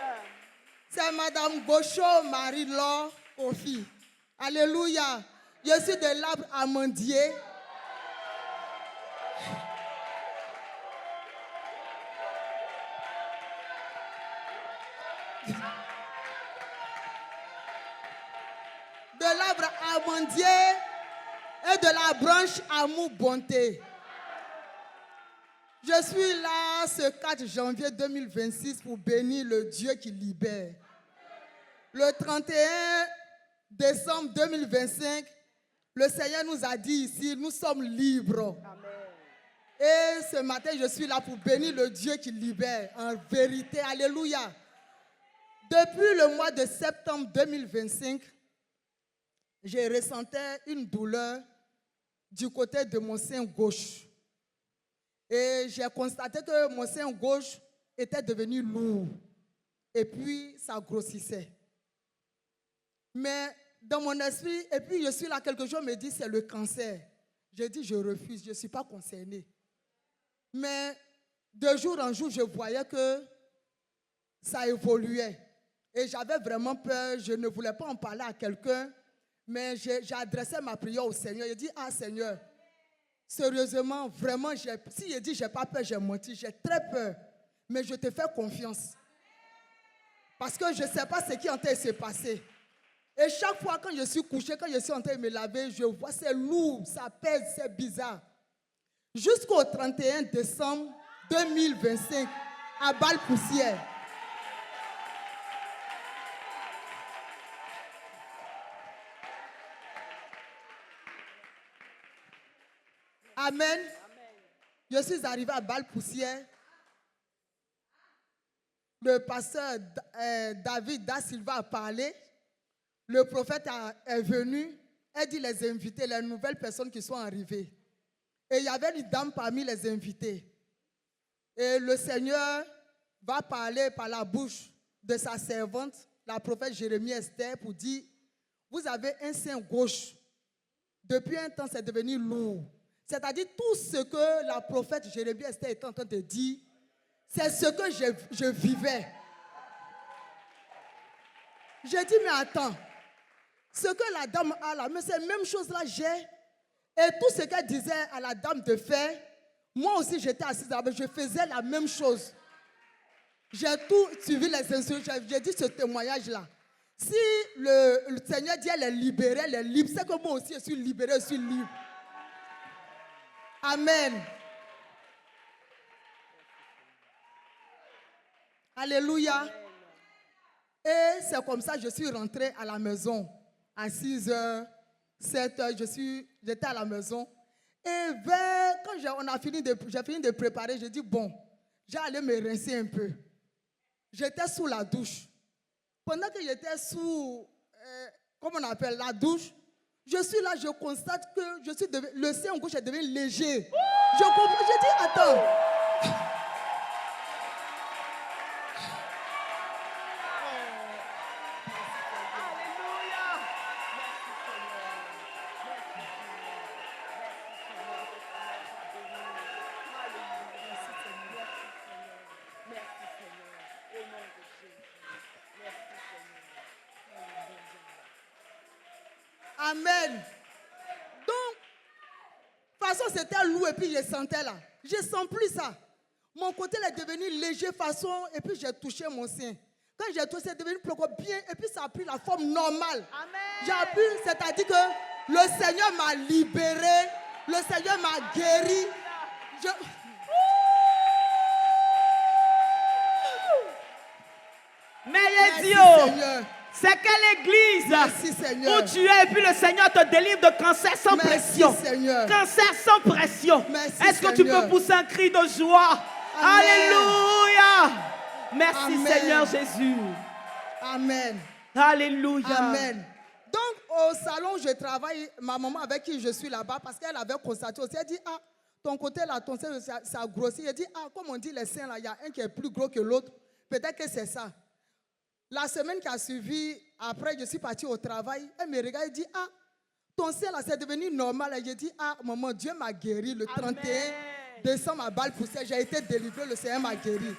C'est Madame Gaucho Marie-Laure Kofi. Alléluia. Je suis de l'arbre amandier. De l'arbre amandier et de la branche amour bonté. Je suis là ce 4 janvier 2026 pour bénir le Dieu qui libère. Le 31 décembre 2025, le Seigneur nous a dit ici, nous sommes libres. Et ce matin, je suis là pour bénir le Dieu qui libère en vérité. Alléluia. Depuis le mois de septembre 2025, j'ai ressenti une douleur du côté de mon sein gauche. Et j'ai constaté que mon sein gauche était devenu lourd. Et puis, ça grossissait. Mais dans mon esprit, et puis je suis là, quelque chose me dit c'est le cancer. J'ai dit je refuse, je ne suis pas concernée. Mais de jour en jour, je voyais que ça évoluait. Et j'avais vraiment peur, je ne voulais pas en parler à quelqu'un. Mais j'ai adressé ma prière au Seigneur. J'ai dit, ah Seigneur, sérieusement, vraiment, si je dis, je n'ai pas peur, j'ai menti, j'ai très peur. Mais je te fais confiance. Parce que je ne sais pas ce qui est en train de se passer. Et chaque fois quand je suis couché, quand je suis en train de me laver, je vois c'est lourd, ça pèse, c'est bizarre. Jusqu'au 31 décembre 2025, à Balle-Poussière. Amen. Je suis arrivé à Balle-Poussière. Le pasteur David Da Silva a parlé. Le prophète est venu. Il dit les invités, les nouvelles personnes qui sont arrivées. Et il y avait une dame parmi les invités. Et le Seigneur va parler par la bouche de sa servante, la prophète Jérémie Esther, pour dire, vous avez un sein gauche. Depuis un temps, c'est devenu lourd. C'est-à-dire tout ce que la prophète Jérémie Esther était en train de dire, c'est ce que je vivais. J'ai dit, mais attends, ce que la dame a là, mais c'est la même chose là, j'ai. Et tout ce qu'elle disait à la dame de faire, moi aussi j'étais assise là, je faisais la même chose. J'ai tout suivi les instructions, j'ai dit ce témoignage-là. Si le Seigneur dit elle est libérée, elle est libre, c'est que moi aussi je suis libérée, je suis libre. Amen. Alléluia. Et c'est comme ça que je suis rentrée à la maison. À 6h, 7h, j'étais à la maison. Et quand j'ai fini de préparer, j'ai dit, bon, j'allais me rincer un peu. J'étais sous la douche. Pendant que j'étais sous, comment on appelle, la douche, Je suis là, je constate que le sein gauche est devenu léger. Je comprends, je dis, attends. Amen. Donc, de toute façon, c'était lourd et puis je sentais là. Je ne sens plus ça. Mon côté est devenu léger façon et puis j'ai touché mon sein. Quand j'ai touché, c'est devenu plus bien et puis ça a pris la forme normale. Amen. J'ai appris, c'est-à-dire que le Seigneur m'a libéré, le Seigneur m'a guéri. Mais Merci, Dieu, Seigneur. c'est quelle église Merci, Seigneur. où tu es et puis le Seigneur te délivre de cancer sans Merci, pression. Seigneur. Cancer sans pression. Merci, Est-ce que tu Seigneur. peux pousser un cri de joie? Amen. Alléluia. Merci Amen. Seigneur Jésus. Amen. Alléluia. Amen. Donc, au salon, je travaille, ma maman avec qui je suis là-bas, parce qu'elle avait constaté aussi, elle dit, ah, ton côté là, ton sein, ça a grossi. Elle dit, ah, comme on dit les seins là, il y a un qui est plus gros que l'autre. Peut-être que c'est ça. La semaine qui a suivi, après, je suis partie au travail, elle me regarde et dit, ah, ton sein là, c'est devenu normal. Et je dis, ah, maman, Dieu m'a guéri le 31 décembre à Balle-Poussière. J'ai été délivré, le Seigneur m'a guéri.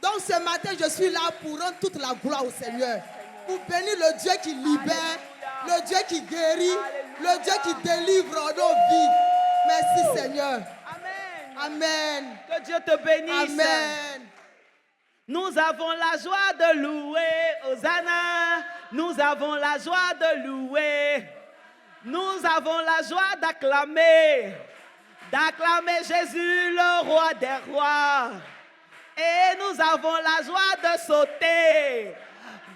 Donc ce matin, je suis là pour rendre toute la gloire au Seigneur. Pour bénir le Dieu qui libère, le Dieu qui guérit, le Dieu qui délivre nos vies. Merci Seigneur. Amen. Amen. Que Dieu te bénisse. Amen. Nous avons la joie de louer, Hosanna. Nous avons la joie de louer. Nous avons la joie d'acclamer. D'acclamer Jésus, le roi des rois. Et nous avons la joie de sauter.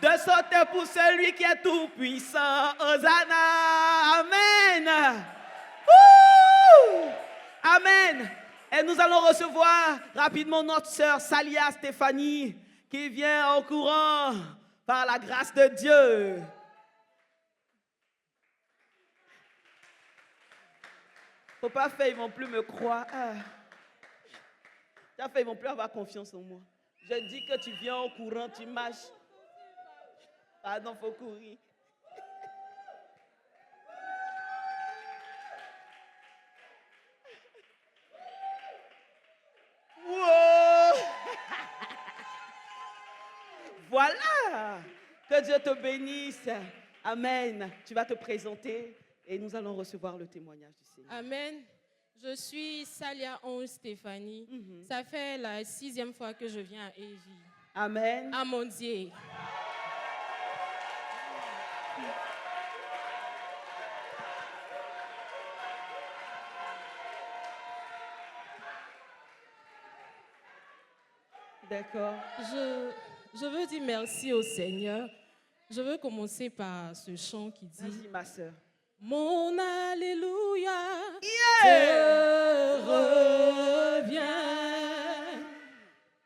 De sauter pour celui qui est tout puissant. Hosanna. Amen. Ouh! Amen. Et nous allons recevoir rapidement notre sœur Salia Stéphanie qui vient au courant par la grâce de Dieu. Faut pas faire, ils vont plus me croire. Tu as fait, ils vont plus avoir confiance en moi. Je dis que tu viens au courant, tu marches. Pardon, faut courir. Wow! Voilà! Que Dieu te bénisse. Amen. Tu vas te présenter et nous allons recevoir le témoignage du Seigneur. Amen. Je suis Salia Onge Stéphanie. Ça fait la 6e fois que je viens à Evie. Amen. À Mondier. D'accord. Je veux dire merci au Seigneur. Je veux commencer par ce chant qui dit Vas-y, ma soeur. Mon Alléluia Yeah! te revient.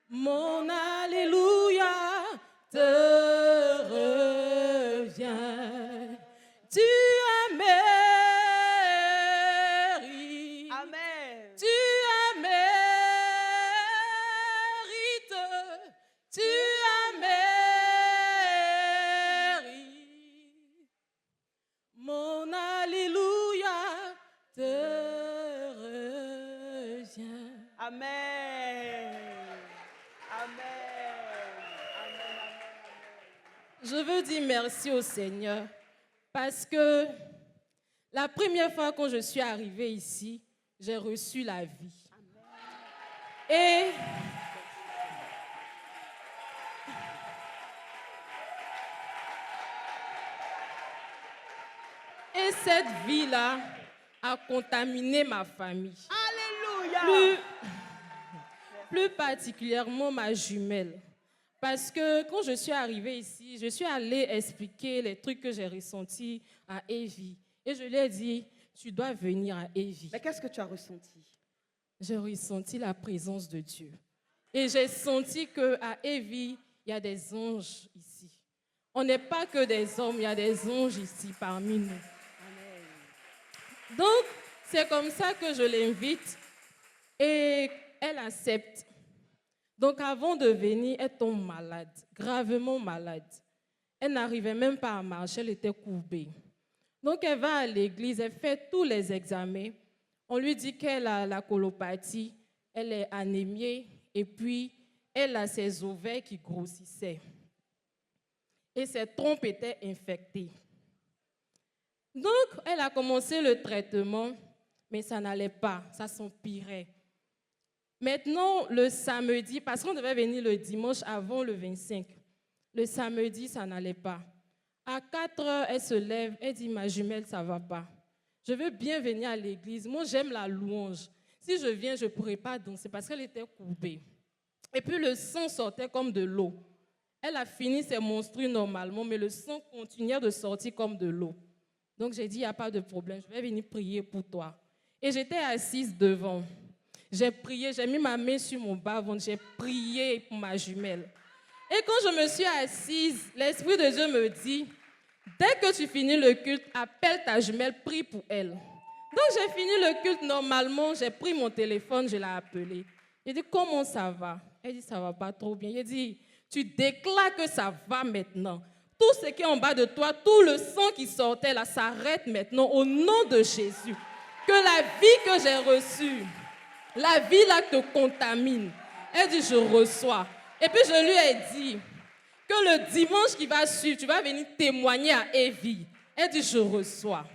Mon Alléluia te revient. Tu as mérité. Amen. Tu as mérité. Tu as mérité. Mon Alléluia te revient. Amen. Amen. Amen. Je veux dire merci au Seigneur parce que la première fois quand je suis arrivée ici, j'ai reçu la vie. Et cette vie-là a contaminé ma famille. Alléluia. Plus particulièrement ma jumelle. Parce que quand je suis arrivée ici, je suis allée expliquer les trucs que j'ai ressentis à Evie. Et je lui ai dit, tu dois venir à Evie. Mais qu'est-ce que tu as ressenti? J'ai ressenti la présence de Dieu. Et j'ai senti qu'à Evie, il y a des anges ici. On n'est pas que des hommes, il y a des anges ici parmi nous. Donc, c'est comme ça que je l'invite et elle accepte. Donc, avant de venir, elle tombe malade, gravement malade. Elle n'arrivait même pas à marcher, elle était courbée. Donc, elle va à l'église, elle fait tous les examens. On lui dit qu'elle a la colopathie, elle est anémiée et puis elle a ses ovaires qui grossissaient. Et ses trompes étaient infectées. Donc, elle a commencé le traitement, mais ça n'allait pas, ça s'empirait. Maintenant, le samedi, parce qu'on devait venir le dimanche avant le 25, le samedi, ça n'allait pas. À 4 heures, elle se lève, elle dit, ma jumelle, ça ne va pas. Je veux bien venir à l'église. Moi, j'aime la louange. Si je viens, je ne pourrais pas danser parce qu'elle était courbée. Et puis, le sang sortait comme de l'eau. Elle a fini ses monstrues normalement, mais le sang continuait de sortir comme de l'eau. Donc, j'ai dit, il n'y a pas de problème, je vais venir prier pour toi. Et j'étais assise devant. J'ai prié, j'ai mis ma main sur mon bas-ventre, j'ai prié pour ma jumelle. Et quand je me suis assise, l'Esprit de Dieu me dit, dès que tu finis le culte, appelle ta jumelle, prie pour elle. Donc, j'ai fini le culte normalement, j'ai pris mon téléphone, je l'ai appelée. J'ai dit, comment ça va? Elle dit, ça ne va pas trop bien. J'ai dit, tu déclares que ça va maintenant. Tout ce qui est en bas de toi, tout le sang qui sortait là, s'arrête maintenant au nom de Jésus. Que la vie que j'ai reçue, la vie là te contamine. Elle dit, je reçois. Et puis je lui ai dit que le dimanche qui va suivre, tu vas venir témoigner à Evie. Elle dit, je reçois.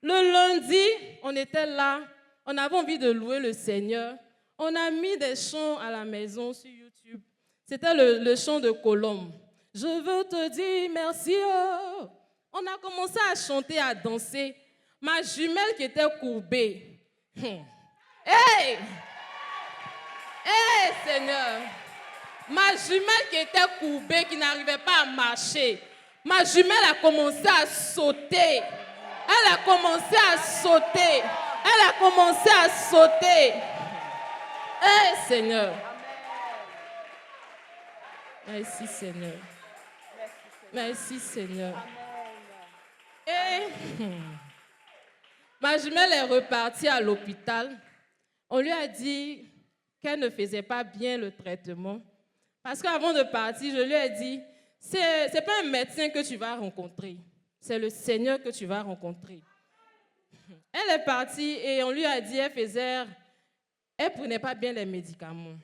Le lundi, on était là, on avait envie de louer le Seigneur. On a mis des chants à la maison sur YouTube. C'était le chant de Colombe. Je veux te dire merci. Oh. On a commencé à chanter, à danser. Ma jumelle qui était courbée. Hey! Hey, Seigneur! Ma jumelle qui était courbée, qui n'arrivait pas à marcher. Ma jumelle a commencé à sauter. Elle a commencé à sauter. Elle a commencé à sauter. Hey, Seigneur! Merci, Seigneur. Merci, Seigneur. Et ma jumelle est repartie à l'hôpital. On lui a dit qu'elle ne faisait pas bien le traitement. Parce qu'avant de partir, je lui ai dit, c'est pas un médecin que tu vas rencontrer. C'est le Seigneur que tu vas rencontrer. Elle est partie et on lui a dit, elle prenait pas bien les médicaments.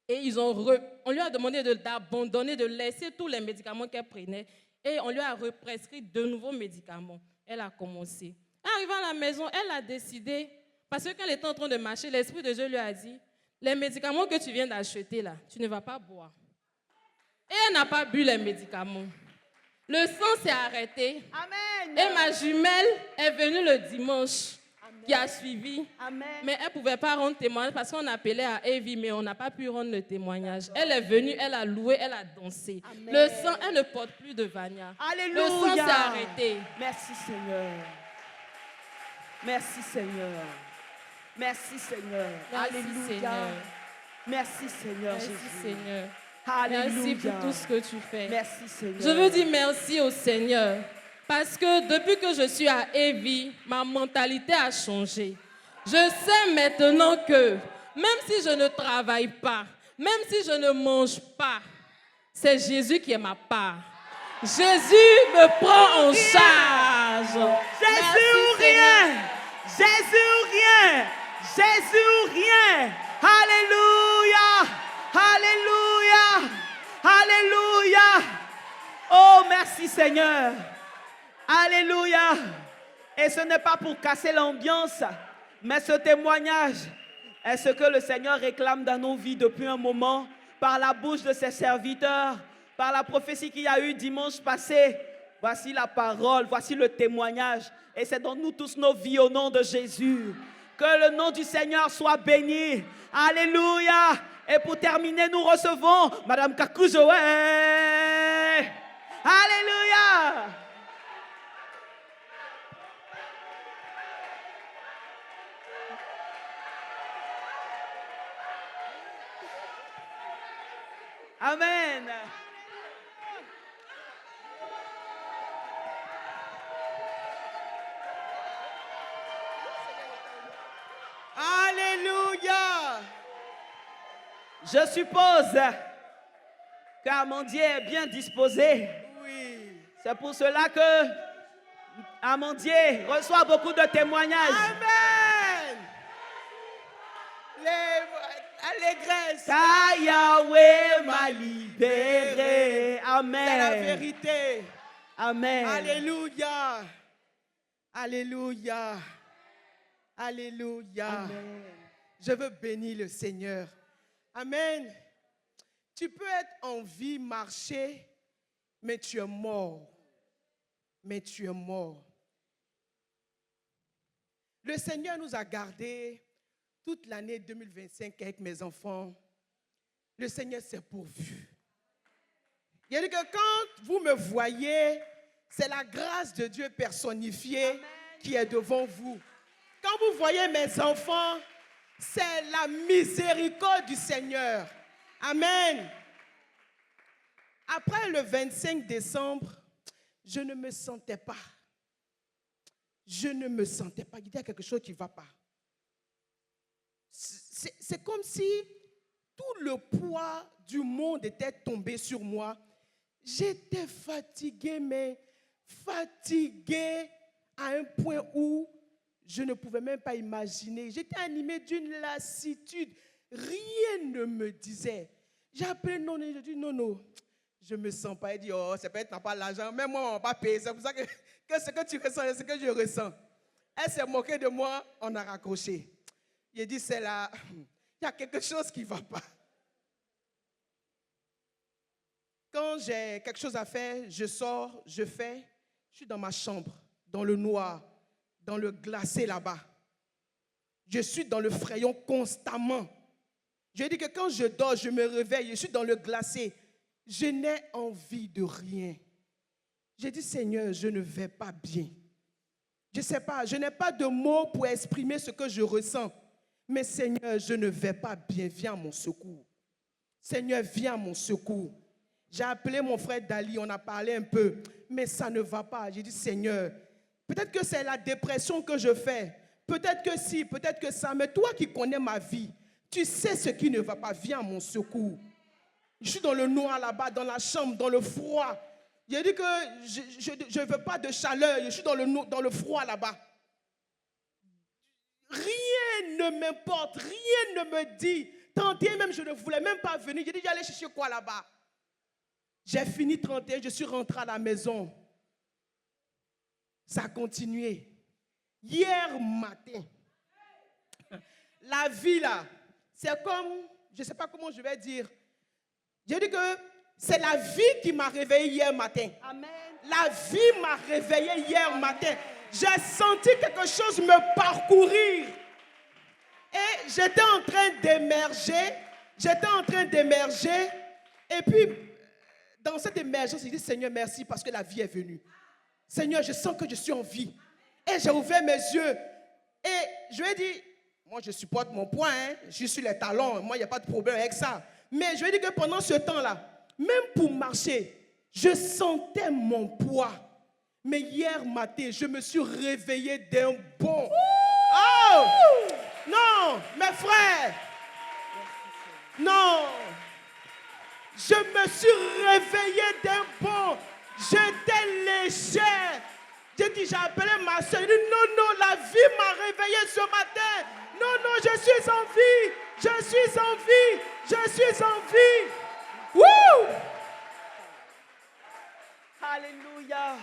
Et on lui a demandé d'abandonner, de laisser tous les médicaments qu'elle prenait. Et on lui a represcrit de nouveaux médicaments. Elle a commencé. Arrivant à la maison, elle a décidé, parce que quand elle était en train de marcher, l'Esprit de Dieu lui a dit, les médicaments que tu viens d'acheter là, tu ne vas pas boire. Et elle n'a pas bu les médicaments. Le sang s'est arrêté. Amen. Et ma jumelle est venue le dimanche. Qui a suivi. Amen. Mais elle ne pouvait pas rendre témoignage parce qu'on appelait à Evie, mais on n'a pas pu rendre le témoignage. Elle est venue, elle a loué, elle a dansé. Amen. Le sang, elle ne porte plus de Vania. Alléluia. Le sang s'est arrêté. Merci Seigneur. Merci Seigneur. Merci Seigneur. Merci Alléluia. Seigneur. Merci Seigneur Merci Jésus. Seigneur. Alléluia. Merci pour tout ce que tu fais. Merci Seigneur. Je veux dire merci au Seigneur. Parce que depuis que je suis à Evie, ma mentalité a changé. Je sais maintenant que même si je ne travaille pas, même si je ne mange pas, c'est Jésus qui est ma part. Jésus me prend en charge. Jésus ou rien. Jésus ou rien. Jésus ou rien. Alléluia. Alléluia. Alléluia. Oh, merci Seigneur. Alléluia. Et ce n'est pas pour casser l'ambiance, mais ce témoignage est ce que le Seigneur réclame dans nos vies depuis un moment, par la bouche de ses serviteurs, par la prophétie qu'il y a eu dimanche passé. Voici la parole, voici le témoignage. Et c'est dans nous tous nos vies au nom de Jésus. Que le nom du Seigneur soit béni. Alléluia. Et pour terminer, nous recevons Madame Kakoujoé. Alléluia. Amen. Je suppose qu'Amandier est bien disposé. Oui. C'est pour cela que Amandier reçoit beaucoup de témoignages. Amen. L'allégresse. Car Yahweh m'a libéré. C'est la Amen. vérité. Amen. Alléluia. Alléluia. Alléluia. Je veux bénir le Seigneur. Amen. Tu peux être en vie, marcher, mais tu es mort. Mais tu es mort. Le Seigneur nous a gardés toute l'année 2025 avec mes enfants. Le Seigneur s'est pourvu. Il a dit que quand vous me voyez, c'est la grâce de Dieu personnifiée qui est devant vous. Quand vous voyez mes enfants, c'est la miséricorde du Seigneur. Amen. Après le 25 décembre, je ne me sentais pas. Je ne me sentais pas. Il y a quelque chose qui ne va pas. C'est comme si tout le poids du monde était tombé sur moi. J'étais fatigué, mais fatigué à un point où je ne pouvais même pas imaginer. J'étais animé d'une lassitude. Rien ne me disait. J'ai appelé Nono, j'ai dit Nono, je ne me sens pas. Elle dit, oh, c'est peut-être que tu n'as pas l'argent, mais moi, on ne va pas payer. C'est pour ça que ce que tu ressens, c'est ce que je ressens. Elle s'est moquée de moi, on a raccroché. J'ai dit, c'est là, il y a quelque chose qui ne va pas. Quand j'ai quelque chose à faire, je sors, je fais, je suis dans ma chambre, dans le noir, dans le glacé là-bas. Je suis dans le frayon constamment. Je dis que quand je dors, je me réveille, je suis dans le glacé. Je n'ai envie de rien. J'ai dit, Seigneur, je ne vais pas bien. Je ne sais pas, je n'ai pas de mots pour exprimer ce que je ressens. Mais Seigneur, je ne vais pas bien. Viens à mon secours. Seigneur, viens à mon secours. J'ai appelé mon frère Dali, on a parlé un peu, mais ça ne va pas. J'ai dit, Seigneur, peut-être que c'est la dépression que je fais. Peut-être que si, peut-être que ça. Mais toi qui connais ma vie, tu sais ce qui ne va pas. Viens à mon secours. Je suis dans le noir là-bas, dans la chambre, dans le froid. J'ai dit que je ne veux pas de chaleur. Je suis dans le froid là-bas. Rien ne m'importe, rien ne me dit. Tantôt même, je ne voulais même pas venir. J'ai dit, j'allais chercher quoi là-bas? J'ai fini 31, je suis rentré à la maison. Ça a continué. Hier matin, la vie là, c'est comme, je ne sais pas comment je vais dire. J'ai dit que c'est la vie qui m'a réveillé hier matin. Amen. La vie m'a réveillé hier matin. J'ai senti quelque chose me parcourir. Et j'étais en train d'émerger. Et puis, dans cette émergence, j'ai dit, Seigneur, merci parce que la vie est venue. Seigneur, je sens que je suis en vie. Et j'ai ouvert mes yeux. Et je lui ai dit, moi, je supporte mon poids. Je suis sur les talons. Moi, il n'y a pas de problème avec ça. Mais je lui ai dit que pendant ce temps-là, même pour marcher, je sentais mon poids. Mais hier matin, je me suis réveillé d'un bond. Oh! Non, mes frères. Non. Je me suis réveillé d'un bond. J'étais légère. J'ai appelé ma soeur. J'ai dit, non, la vie m'a réveillé ce matin. Non, je suis en vie. Je suis en vie. Wouh! Alléluia.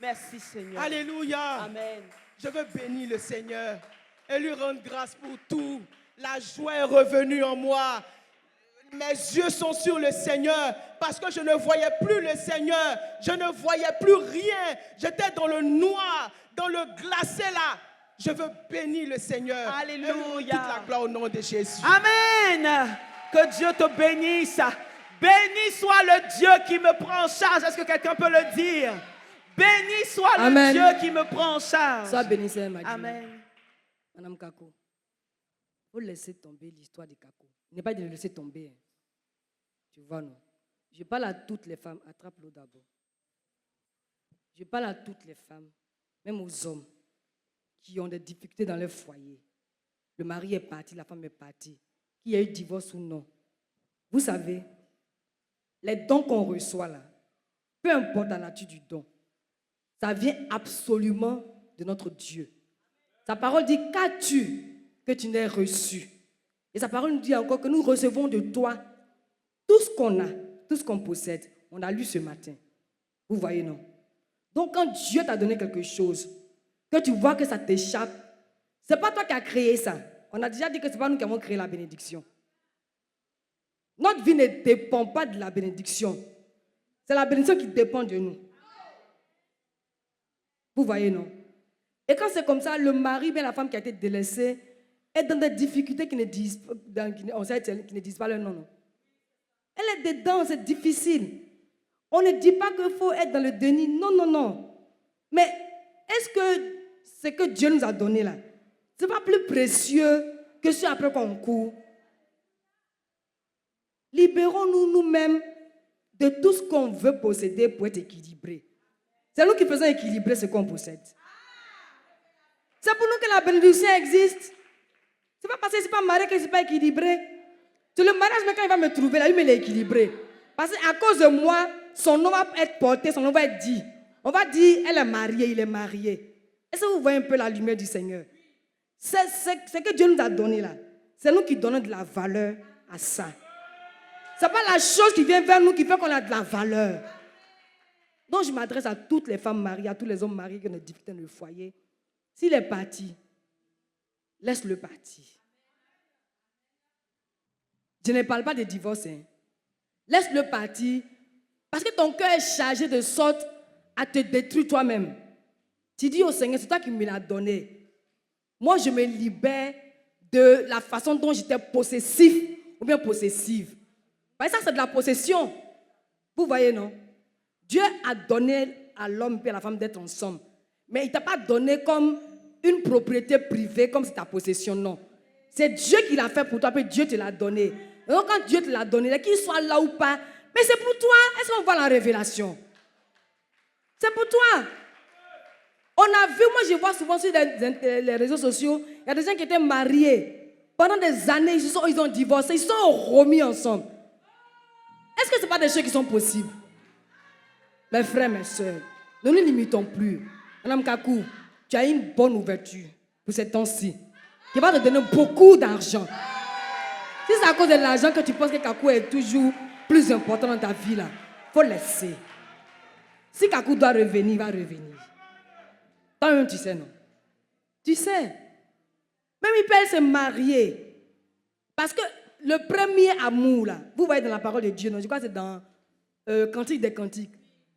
Merci Seigneur. Alléluia. Amen. Je veux bénir le Seigneur et lui rendre grâce pour tout. La joie est revenue en moi. Mes yeux sont sur le Seigneur parce que je ne voyais plus le Seigneur. Je ne voyais plus rien. J'étais dans le noir, dans le glacé là. Je veux bénir le Seigneur. Alléluia. Toute la gloire au nom de Jésus. Amen. Que Dieu te bénisse. Béni soit le Dieu qui me prend en charge. Est-ce que quelqu'un peut le dire? Béni soit Amen. le Dieu qui me prend en charge. Sois béni, Seigneur, ma Dieu. Amen. Madame Kako, il faut laisser tomber l'histoire de Kako. Il n'est pas de le laisser tomber. Hein. Tu vois, non? Je parle à toutes les femmes. Attrape l'eau d'abord. Je parle à toutes les femmes, même aux hommes, qui ont des difficultés dans leur foyer. Le mari est parti, la femme est partie, qu'il y ait eu divorce ou non. Vous savez, les dons qu'on reçoit là, peu importe la nature du don, ça vient absolument de notre Dieu. Sa parole dit, qu'as-tu que tu n'aies reçu? Et sa parole nous dit encore que nous recevons de toi tout ce qu'on a, tout ce qu'on possède. On a lu ce matin. Vous voyez, non? Donc, quand Dieu t'a donné quelque chose, que tu vois que ça t'échappe, ce n'est pas toi qui as créé ça. On a déjà dit que ce n'est pas nous qui avons créé la bénédiction. Notre vie ne dépend pas de la bénédiction. C'est la bénédiction qui dépend de nous. Vous voyez, non? Et quand c'est comme ça, le mari, bien la femme qui a été délaissée, est dans des difficultés qui ne disent pas le nom. Non. Elle est dedans, c'est difficile. On ne dit pas qu'il faut être dans le déni. Non, non, non. Mais est-ce que ce que Dieu nous a donné là, ce n'est pas plus précieux que ce après qu'on court? Libérons-nous nous-mêmes de tout ce qu'on veut posséder pour être équilibré. C'est nous qui faisons équilibrer ce qu'on possède. C'est pour nous que la bénédiction existe. Ce n'est pas parce que je ne suis pas marié que je ne suis pas équilibré. C'est le mariage, mais quand il va me trouver là, il me l'a équilibré. Parce qu'à cause de moi, son nom va être porté, son nom va être dit. On va dire, elle est mariée, il est marié. Est-ce que vous voyez un peu la lumière du Seigneur? C'est ce que Dieu nous a donné là. C'est nous qui donnons de la valeur à ça. Ce n'est pas la chose qui vient vers nous qui fait qu'on a de la valeur. Donc je m'adresse à toutes les femmes mariées, à tous les hommes mariés qui ont des difficultés dans le foyer. S'il est parti, laisse-le partir. Je ne parle pas de divorce. Hein. Laisse-le partir parce que ton cœur est chargé de sorte à te détruire toi-même. Tu dis au Seigneur, c'est toi qui me l'as donné. Moi, je me libère de la façon dont j'étais possessif ou bien possessive. Parce que ça, c'est de la possession. Vous voyez, non? Dieu a donné à l'homme et à la femme d'être ensemble. Mais il ne t'a pas donné comme une propriété privée, comme c'est ta possession, non. C'est Dieu qui l'a fait pour toi, puis Dieu te l'a donné. Donc quand Dieu te l'a donné, qu'il soit là ou pas, mais c'est pour toi. Est-ce qu'on voit la révélation? C'est pour toi. On a vu, moi je vois souvent sur les réseaux sociaux, il y a des gens qui étaient mariés. Pendant des années, ils ont divorcé, ils se sont remis ensemble. Est-ce que ce n'est pas des choses qui sont possibles? Mes frères, mes soeurs, ne nous limitons plus. Madame Kakou, tu as une bonne ouverture pour ces temps-ci qui va te donner beaucoup d'argent. Si c'est à cause de l'argent que tu penses que Kakou est toujours plus important dans ta vie, il faut laisser. Si Kakou doit revenir, il va revenir. Toi-même, tu sais, non? Tu sais. Même il peut se marier. Parce que le premier amour, là, vous voyez dans la parole de Dieu, non? Je crois que c'est dans Cantique des Cantiques.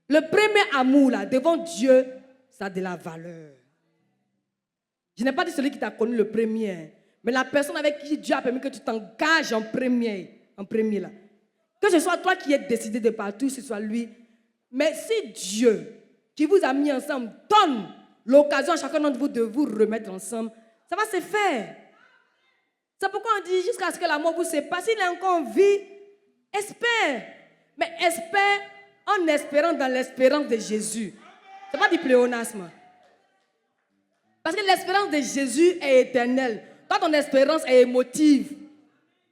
Le premier amour, là, devant Dieu, ça a de la valeur. Je n'ai pas dit celui qui t'a connu le premier, mais la personne avec qui Dieu a permis que tu t'engages en premier là. Que ce soit toi qui aies décidé de partir, que ce soit lui. Mais si Dieu, qui vous a mis ensemble, donne l'occasion à chacun d'entre vous de vous remettre ensemble, ça va se faire. C'est pourquoi on dit jusqu'à ce que la mort vous sépare. S'il est encore en vie, espère. Mais espère en espérant dans l'espérance de Jésus. Ce n'est pas du pléonasme. Parce que l'espérance de Jésus est éternelle. Toi, ton espérance est émotive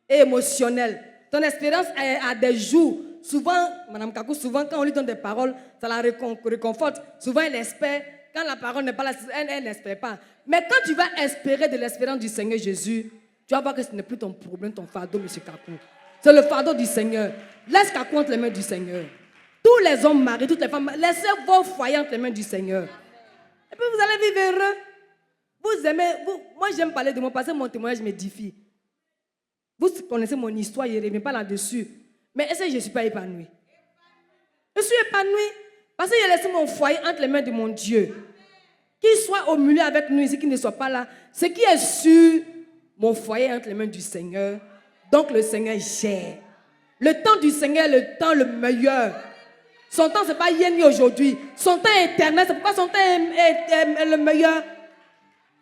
et émotionnelle. Ton espérance a des jours. Souvent, Madame Kakou, souvent quand on lui donne des paroles, ça la réconforte. Souvent, elle espère. Quand la parole n'est pas là, elle n'espère pas. Mais quand tu vas espérer de l'espérance du Seigneur Jésus, tu vas voir que ce n'est plus ton problème, ton fardeau, M. Kakou. C'est le fardeau du Seigneur. Laisse Kakou entre les mains du Seigneur. Tous les hommes mariés, toutes les femmes, laissez vos foyers entre les mains du Seigneur. Et puis vous allez vivre heureux. Vous aimez, moi j'aime parler de moi parce que mon témoignage m'édifie. Vous connaissez mon histoire, je ne reviens pas là-dessus. Mais est-ce que je ne suis pas épanouie? Je suis épanouie parce que j'ai laissé mon foyer entre les mains de mon Dieu. Qu'il soit au milieu avec nous ici, qu'il ne soit pas là. Ce qui est sûr, mon foyer est entre les mains du Seigneur. Donc le Seigneur gère. Le temps du Seigneur est le temps le meilleur. Son temps, ce n'est pas hier ni aujourd'hui. Son temps est éternel. C'est pourquoi son temps est le meilleur.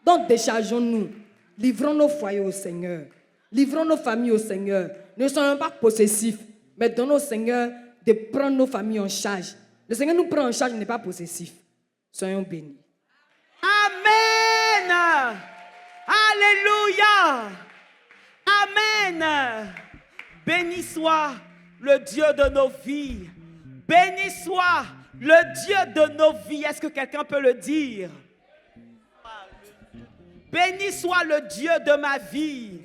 Donc déchargeons-nous. Livrons nos foyers au Seigneur. Livrons nos familles au Seigneur. Ne soyons pas possessifs, mais donnons au Seigneur de prendre nos familles en charge. Le Seigneur nous prend en charge, il n'est pas possessif. Soyons bénis. Amen. Alléluia. Amen. Béni soit le Dieu de nos vies. Béni soit le Dieu de nos vies. Est-ce que quelqu'un peut le dire? Béni soit le Dieu de ma vie.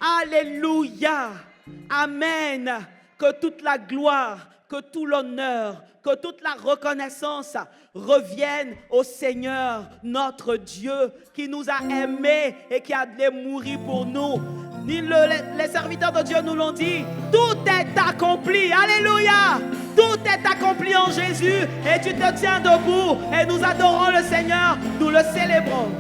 Alléluia. Amen. Que toute la gloire, que tout l'honneur, que toute la reconnaissance reviennent au Seigneur, notre Dieu, qui nous a aimés et qui a allé mourir pour nous. Les serviteurs de Dieu nous l'ont dit, tout est accompli. Alléluia. Tout est accompli en Jésus et tu te tiens debout et nous adorons le Seigneur, nous le célébrons.